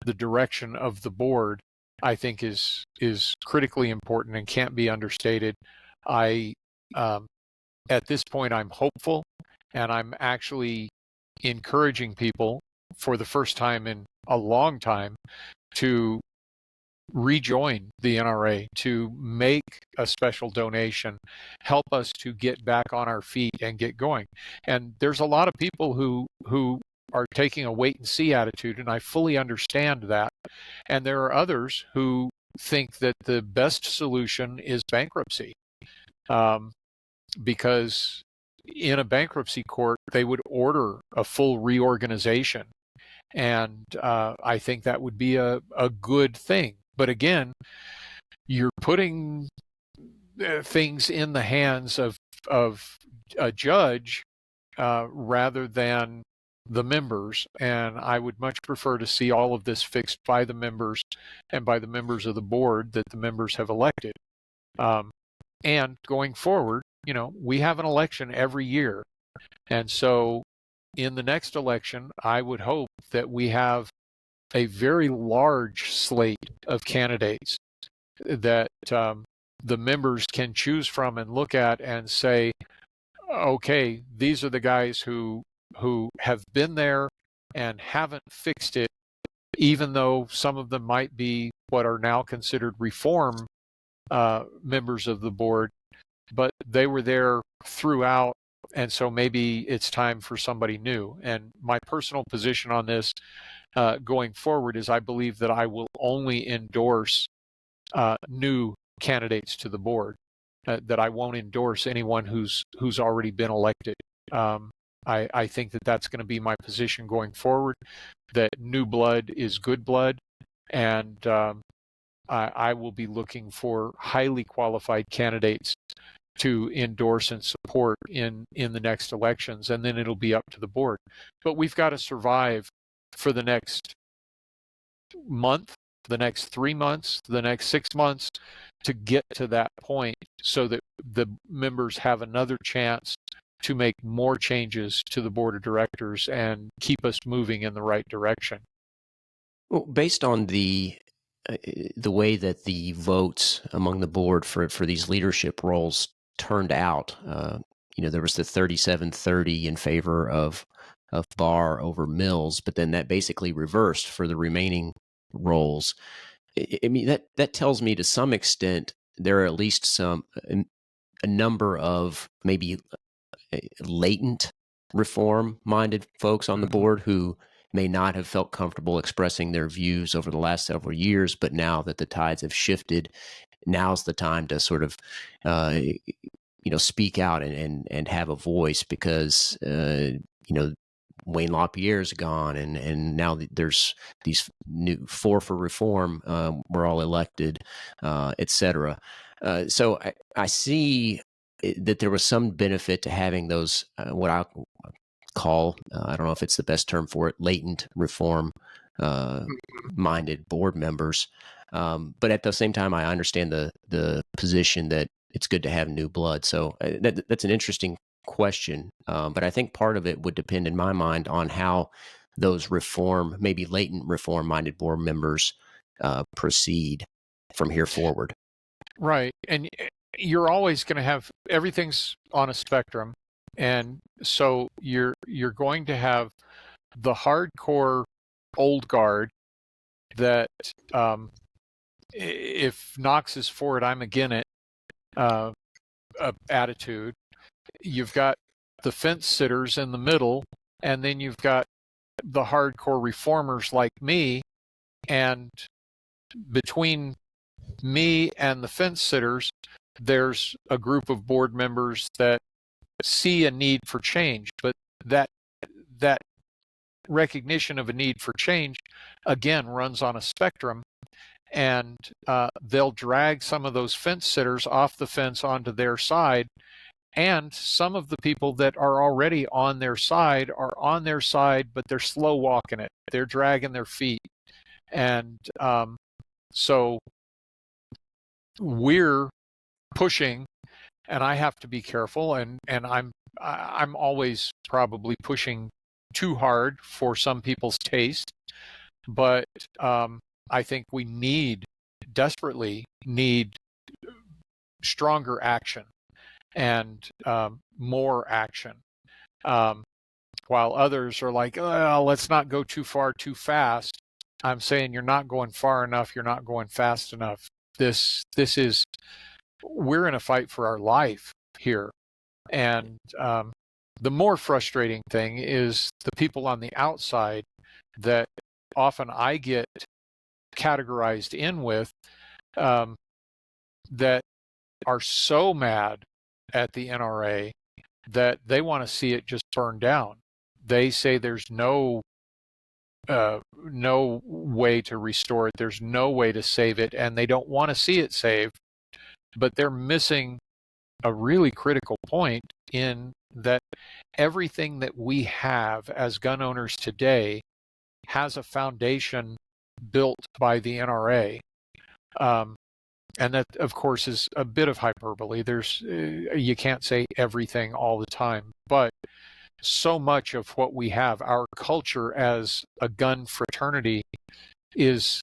the direction of the board, I think is critically important and can't be understated. At this point, I'm hopeful, and I'm actually encouraging people for the first time in a long time to rejoin the NRA, to make a special donation, help us to get back on our feet and get going. And there's a lot of people who are taking a wait and see attitude, and I fully understand that. And there are others who think that the best solution is bankruptcy, because in a bankruptcy court, they would order a full reorganization. And I think that would be a good thing. But again, you're putting things in the hands of a judge rather than the members. And I would much prefer to see all of this fixed by the members and by the members of the board that the members have elected. And going forward, we have an election every year. And so in the next election, I would hope that we have a very large slate of candidates that the members can choose from and look at and say, okay, these are the guys who have been there and haven't fixed it, even though some of them might be what are now considered reform members of the board, but they were there throughout. And so maybe it's time for somebody new. And my personal position on this going forward is I believe that I will only endorse new candidates to the board, that I won't endorse anyone who's already been elected. I think that that's going to be my position going forward, that new blood is good blood, and I will be looking for highly qualified candidates to endorse and support in the next elections, and then it'll be up to the board. But we've got to survive for the next month, the next 3 months, the next 6 months to get to that point so that the members have another chance to make more changes to the board of directors and keep us moving in the right direction. Well, based on the way that the votes among the board for these leadership roles turned out, there was the 37-30 in favor of Barr over Mills, but then that basically reversed for the remaining roles. I mean, that tells me to some extent there are at least a number of maybe latent reform-minded folks on the board who may not have felt comfortable expressing their views over the last several years, but now that the tides have shifted, now's the time to sort of speak out and have a voice, because Wayne LaPierre's gone, and now there's these new four for reform. We're all elected, et cetera. So I see that there was some benefit to having those, what I call, I don't know if it's the best term for it, latent reform minded board members. But at the same time, I understand the position that it's good to have new blood. So that's an interesting question. But I think part of it would depend, in my mind, on how those maybe latent reform minded board members proceed from here forward. Right. And you're always going to have, everything's on a spectrum. And so you're going to have the hardcore old guard that if Knox is for it, I'm against it attitude. You've got the fence sitters in the middle, and then you've got the hardcore reformers like me. And between me and the fence sitters, there's a group of board members that see a need for change, but that recognition of a need for change again runs on a spectrum, and they'll drag some of those fence sitters off the fence onto their side, and some of the people that are already on their side are on their side, but they're slow walking it, they're dragging their feet. And so we're pushing, and I have to be careful, and I'm always probably pushing too hard for some people's taste, but I think we desperately need stronger action and more action, while others are like, oh, let's not go too far too fast. I'm saying you're not going far enough, you're not going fast enough. We're in a fight for our life here. And the more frustrating thing is the people on the outside that often I get categorized in with, that are so mad at the NRA that they want to see it just burn down. They say there's no way to restore it, there's no way to save it, and they don't want to see it saved. But they're missing a really critical point, in that everything that we have as gun owners today has a foundation built by the NRA. And that, of course, is a bit of hyperbole. You can't say everything all the time, but so much of what we have, our culture as a gun fraternity, is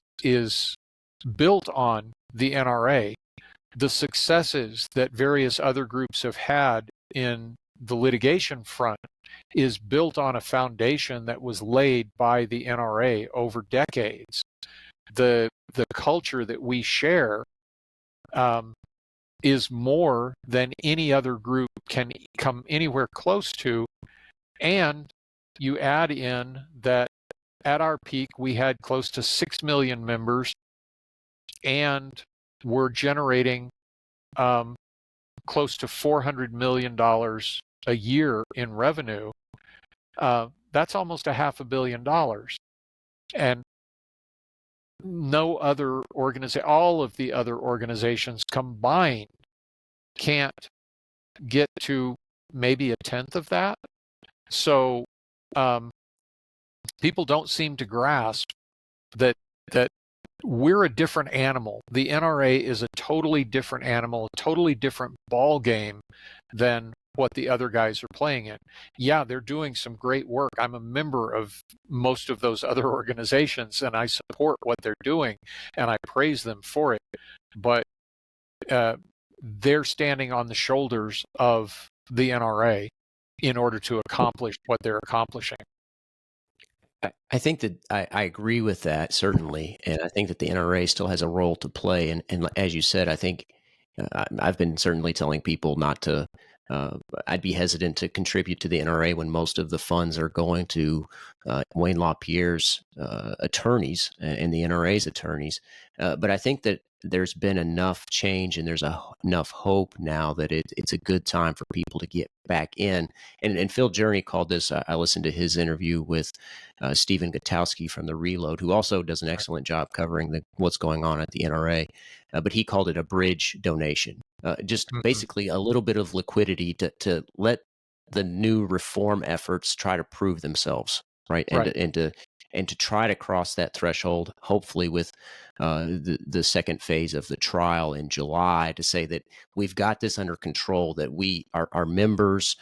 built on the NRA. The successes that various other groups have had in the litigation front is built on a foundation that was laid by the NRA over decades. The culture that we share is more than any other group can come anywhere close to. And you add in that at our peak we had close to 6 million members, and we're generating close to $400 million a year in revenue. That's almost $500 million. And no other organization, all of the other organizations combined can't get to maybe a tenth of that. So people don't seem to grasp that we're a different animal. The NRA is a totally different animal, a totally different ball game than what the other guys are playing in. Yeah, they're doing some great work. I'm a member of most of those other organizations, and I support what they're doing, and I praise them for it. But they're standing on the shoulders of the NRA in order to accomplish what they're accomplishing. I think that I agree with that, certainly. And I think that the NRA still has a role to play. And as you said, I think I've been certainly telling people not to, I'd be hesitant to contribute to the NRA when most of the funds are going to Wayne LaPierre's attorneys and the NRA's attorneys. But I think that there's been enough change and there's enough hope now that it's a good time for people to get back in. And Phil Journey called this, I listened to his interview with Stephen Gutowski from The Reload, who also does an excellent job covering what's going on at the NRA. But he called it a bridge donation, just basically a little bit of liquidity to let the new reform efforts try to prove themselves, right? And to try to cross that threshold, hopefully with the second phase of the trial in July, to say that we've got this under control, that our members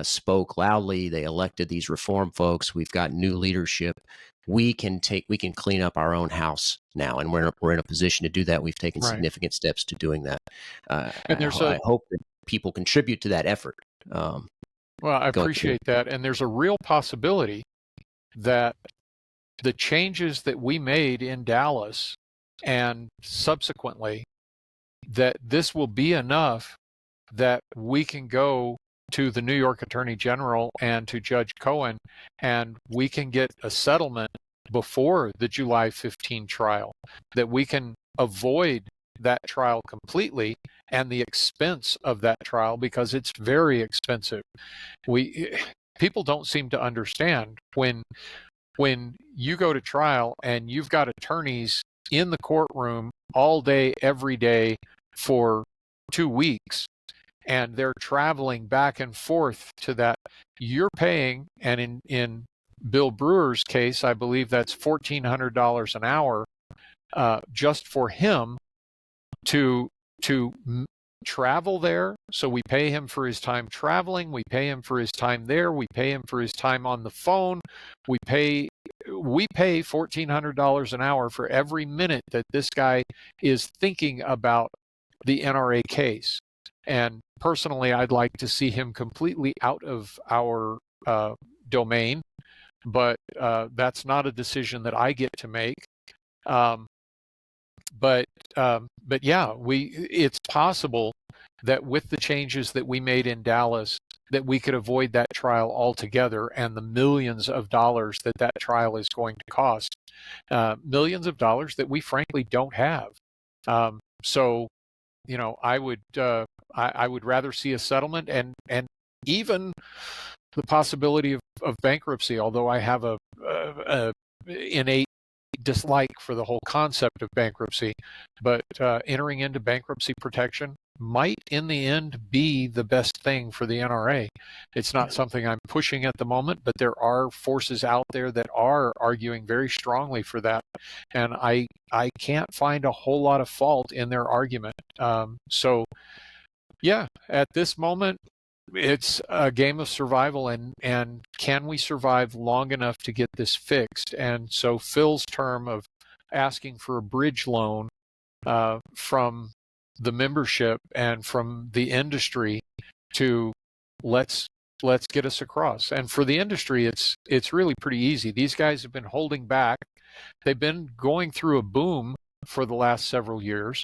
spoke loudly, they elected these reform folks, we've got new leadership. We can clean up our own house now, and we're in a position to do that. We've taken significant steps to doing that. And I hope that people contribute to that effort. Well, I appreciate that. And there's a real possibility that the changes that we made in Dallas and subsequently, that this will be enough that we can go to the New York Attorney General and to Judge Cohen, and we can get a settlement before the July 15 trial, that we can avoid that trial completely and the expense of that trial, because it's very expensive. People don't seem to understand when you go to trial and you've got attorneys in the courtroom all day, every day for 2 weeks, and they're traveling back and forth to that, you're paying, and in Bill Brewer's case, I believe that's $1,400 an hour just for him to travel there. So we pay him for his time traveling, we pay him for his time there, we pay him for his time on the phone, we pay $1,400 an hour for every minute that this guy is thinking about the NRA case. And personally, I'd like to see him completely out of our domain, but that's not a decision that I get to make. But yeah, it's possible that with the changes that we made in Dallas, that we could avoid that trial altogether, and the millions of dollars that trial is going to cost, millions of dollars that we frankly don't have. So, I would rather see a settlement and even the possibility of bankruptcy, although I have a innate dislike for the whole concept of bankruptcy. But entering into bankruptcy protection might in the end be the best thing for the NRA. It's not something I'm pushing at the moment, but there are forces out there that are arguing very strongly for that, and I can't find a whole lot of fault in their argument. So yeah, at this moment, it's a game of survival, and can we survive long enough to get this fixed? And so Phil's term of asking for a bridge loan from the membership and from the industry to let's get us across. And for the industry, it's really pretty easy. These guys have been holding back. They've been going through a boom for the last several years.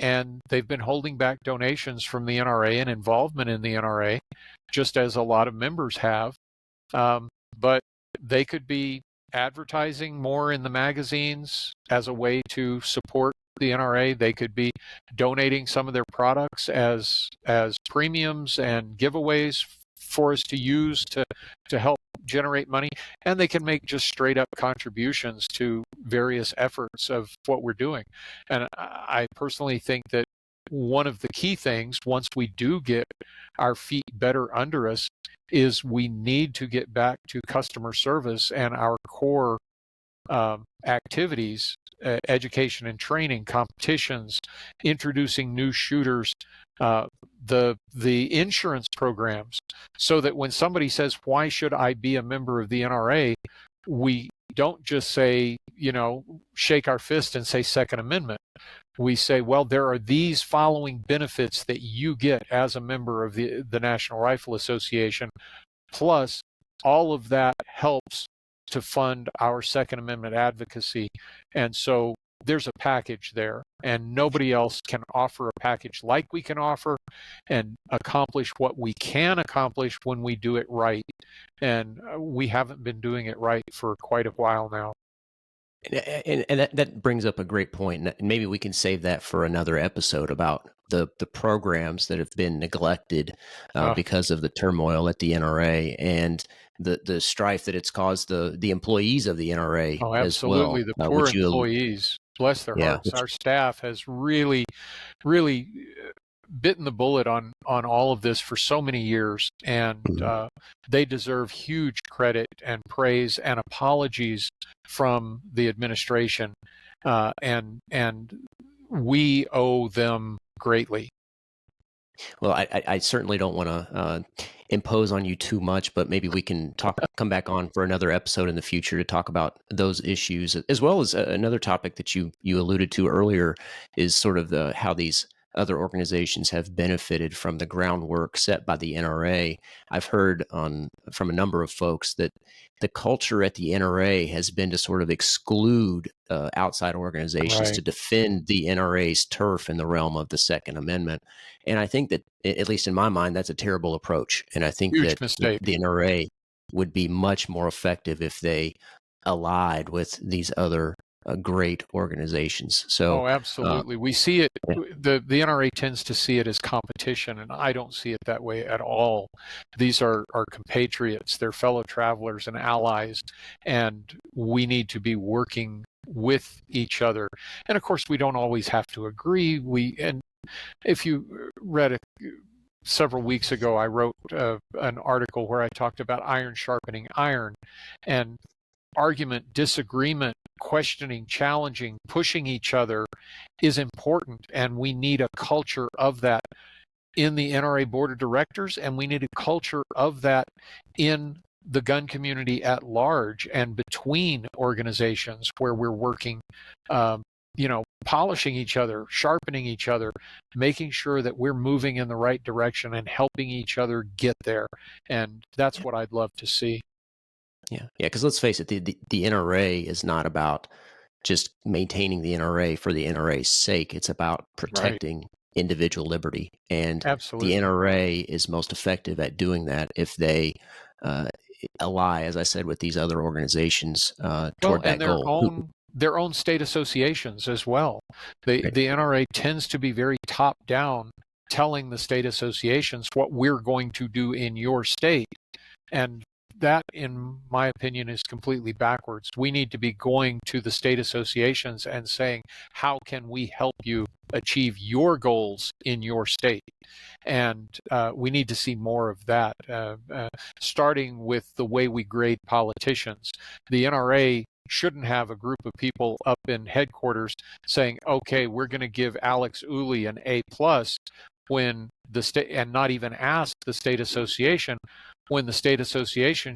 And they've been holding back donations from the NRA and involvement in the NRA, just as a lot of members have. But they could be advertising more in the magazines as a way to support the NRA. They could be donating some of their products as premiums and giveaways for us to use to help generate money, and they can make just straight up contributions to various efforts of what we're doing. And I personally think that one of the key things, once we do get our feet better under us, is we need to get back to customer service and our core activities, education and training, competitions, introducing new shooters, the insurance programs, so that when somebody says, why should I be a member of the NRA, we don't just say, shake our fist and say Second Amendment. We say, well, there are these following benefits that you get as a member of the National Rifle Association, plus all of that helps to fund our Second Amendment advocacy. And so there's a package there, and nobody else can offer a package like we can offer and accomplish what we can accomplish when we do it right. And we haven't been doing it right for quite a while now. And that brings up a great point. And maybe we can save that for another episode about the programs that have been neglected because of the turmoil at the NRA and the strife that it's caused the employees of the NRA as well. Absolutely. The poor employees, bless their hearts. Our staff has really, really bitten the bullet on all of this for so many years, and they deserve huge credit and praise and apologies from the administration, and we owe them greatly. Well, I certainly don't want to impose on you too much, but maybe we can come back on for another episode in the future to talk about those issues, as well as another topic that you alluded to earlier is sort of how these other organizations have benefited from the groundwork set by the NRA. I've heard from a number of folks that the culture at the NRA has been to sort of exclude outside organizations to defend the NRA's turf in the realm of the Second Amendment. And I think that, at least in my mind, that's a terrible approach. And I think Huge that mistake. The NRA would be much more effective if they allied with these other great organizations. So, absolutely. We see it. The NRA tends to see it as competition, and I don't see it that way at all. These are our compatriots, they're fellow travelers and allies, and we need to be working with each other. And of course, we don't always have to agree. And if you read several weeks ago, I wrote an article where I talked about iron sharpening iron, and argument, disagreement, questioning, challenging, pushing each other is important, and we need a culture of that in the NRA board of directors, and we need a culture of that in the gun community at large and between organizations where we're working, polishing each other, sharpening each other, making sure that we're moving in the right direction and helping each other get there. And that's what I'd love to see. Yeah. Because let's face it, the NRA is not about just maintaining the NRA for the NRA's sake. It's about protecting individual liberty, and Absolutely. the NRA is most effective at doing that if they ally, as I said, with these other organizations toward that goal. Their own state associations as well. The NRA tends to be very top down, telling the state associations what we're going to do in your state, and that, in my opinion, is completely backwards. We need to be going to the state associations and saying, how can we help you achieve your goals in your state? And we need to see more of that, starting with the way we grade politicians. The NRA shouldn't have a group of people up in headquarters saying, okay, we're going to give Alex Ooley an A+, when the state, and not even ask the state association, when the state association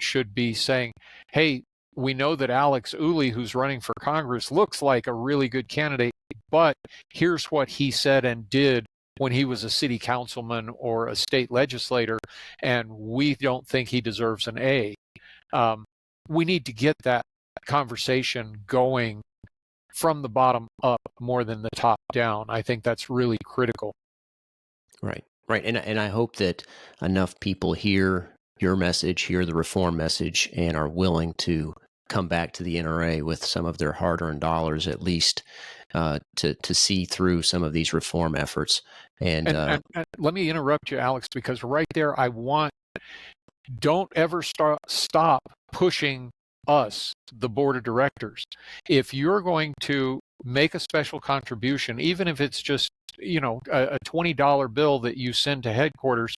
should be saying, hey, we know that Alex Ooley, who's running for Congress, looks like a really good candidate, but here's what he said and did when he was a city councilman or a state legislator, and we don't think he deserves an A. We need to get that conversation going from the bottom up more than the top down. I think that's really critical. Right. And I hope that enough people hear your message, hear the reform message, and are willing to come back to the NRA with some of their hard-earned dollars, at least to see through some of these reform efforts. And let me interrupt you, Alex, because right there, don't ever stop pushing us, the board of directors. If you're going to make a special contribution, even if it's just, a $20 bill that you send to headquarters,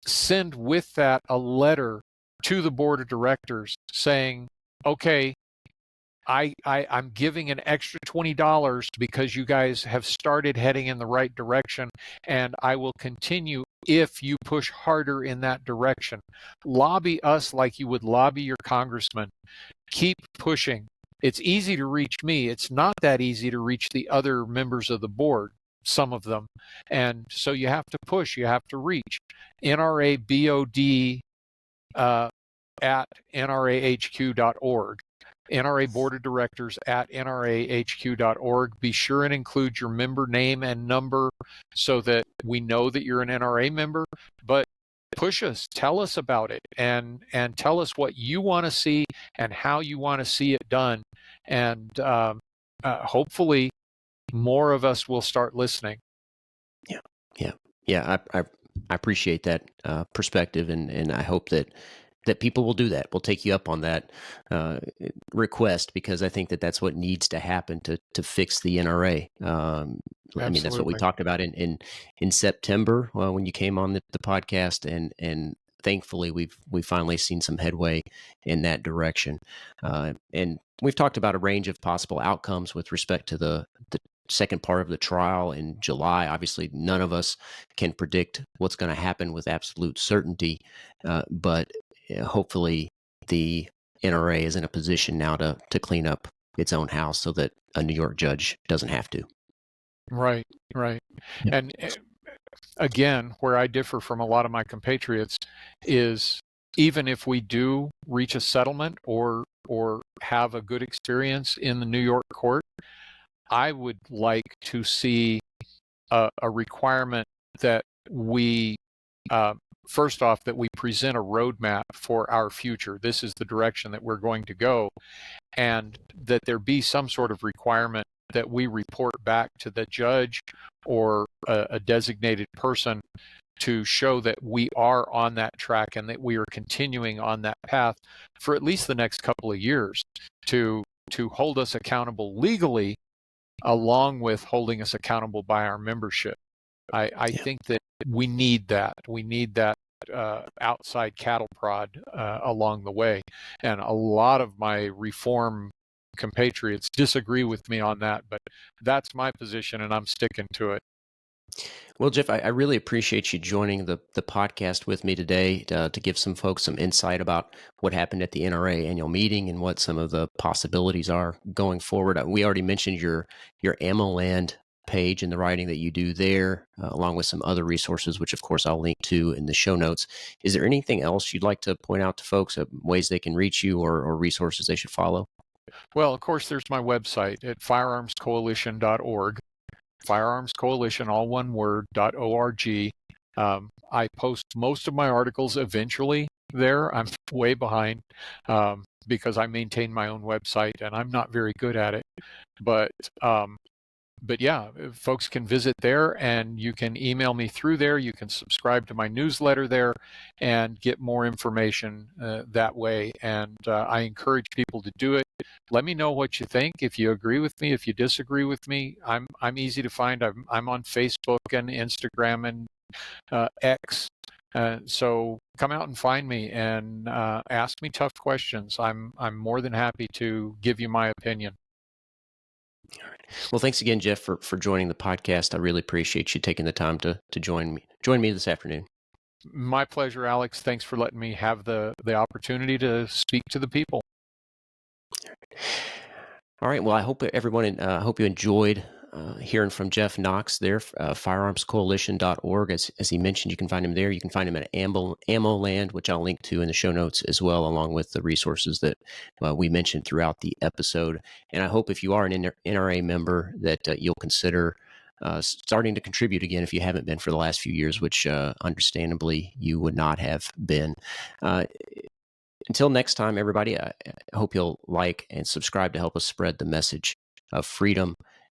send with that a letter to the board of directors saying, okay, I'm giving an extra $20 because you guys have started heading in the right direction, and I will continue if you push harder in that direction. Lobby us like you would lobby your congressman. Keep pushing. It's easy to reach me. It's not that easy to reach the other members of the board, some of them. And so you have to push, you have to reach. NRA BOD at nrahq.org. NRA Board of Directors at nrahq.org. Be sure and include your member name and number so that we know that you're an NRA member. But push us, tell us about it, and tell us what you want to see and how you want to see it done. And hopefully more of us will start listening. Yeah. I appreciate that perspective, and I hope that people will do that. We'll take you up on that request, because I think that that's what needs to happen to fix the NRA. I mean, that's what we talked about in September when you came on the podcast, and thankfully we've finally seen some headway in that direction. And we've talked about a range of possible outcomes with respect to the second part of the trial in July. Obviously, none of us can predict what's going to happen with absolute certainty, but hopefully the NRA is in a position now to clean up its own house so that a New York judge doesn't have to. Right. Yeah. And again, where I differ from a lot of my compatriots is, even if we do reach a settlement or have a good experience in the New York court, I would like to see a requirement that we first off, that we present a roadmap for our future. This is the direction that we're going to go, and that there be some sort of requirement that we report back to the judge or a designated person to show that we are on that track and that we are continuing on that path for at least the next couple of years, to hold us accountable legally, along with holding us accountable by our membership. I think that we need that. We need that outside cattle prod along the way. And a lot of my reform compatriots disagree with me on that, but that's my position, and I'm sticking to it. Well, Jeff, I really appreciate you joining the podcast with me today to give some folks some insight about what happened at the NRA annual meeting and what some of the possibilities are going forward. We already mentioned your AmmoLand page and the writing that you do there, along with some other resources, which of course I'll link to in the show notes. Is there anything else you'd like to point out to folks, ways they can reach you or resources they should follow? Well, of course, there's my website at firearmscoalition.org. Firearms Coalition, all one word, .org. I post most of my articles eventually there. I'm way behind because I maintain my own website and I'm not very good at it. But yeah, folks can visit there, and you can email me through there. You can subscribe to my newsletter there and get more information that way. And I encourage people to do it. Let me know what you think. If you agree with me, if you disagree with me, I'm easy to find. I'm on Facebook and Instagram and X. So come out and find me and ask me tough questions. I'm more than happy to give you my opinion. All right. Well, thanks again, Jeff, for joining the podcast. I really appreciate you taking the time to join me this afternoon. My pleasure, Alex. Thanks for letting me have the opportunity to speak to the people. All right. Well, I hope everyone, hope you enjoyed hearing from Jeff Knox there, firearmscoalition.org. As he mentioned, you can find him there. You can find him at AmmoLand, which I'll link to in the show notes as well, along with the resources that we mentioned throughout the episode. And I hope if you are an NRA member that you'll consider starting to contribute again if you haven't been for the last few years, which understandably you would not have been. Until next time, everybody, I hope you'll like and subscribe to help us spread the message of freedom.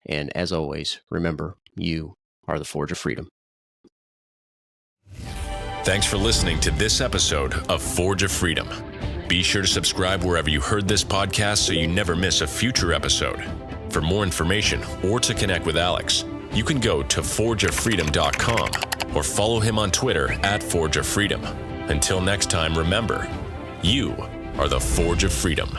And as always, remember, you are the Forge of Freedom. Thanks for listening to this episode of Forge of Freedom. Be sure to subscribe wherever you heard this podcast so you never miss a future episode. For more information or to connect with Alex, you can go to forgeoffreedom.com or follow him on Twitter at Forge of Freedom. Until next time, remember, you are the Forge of Freedom.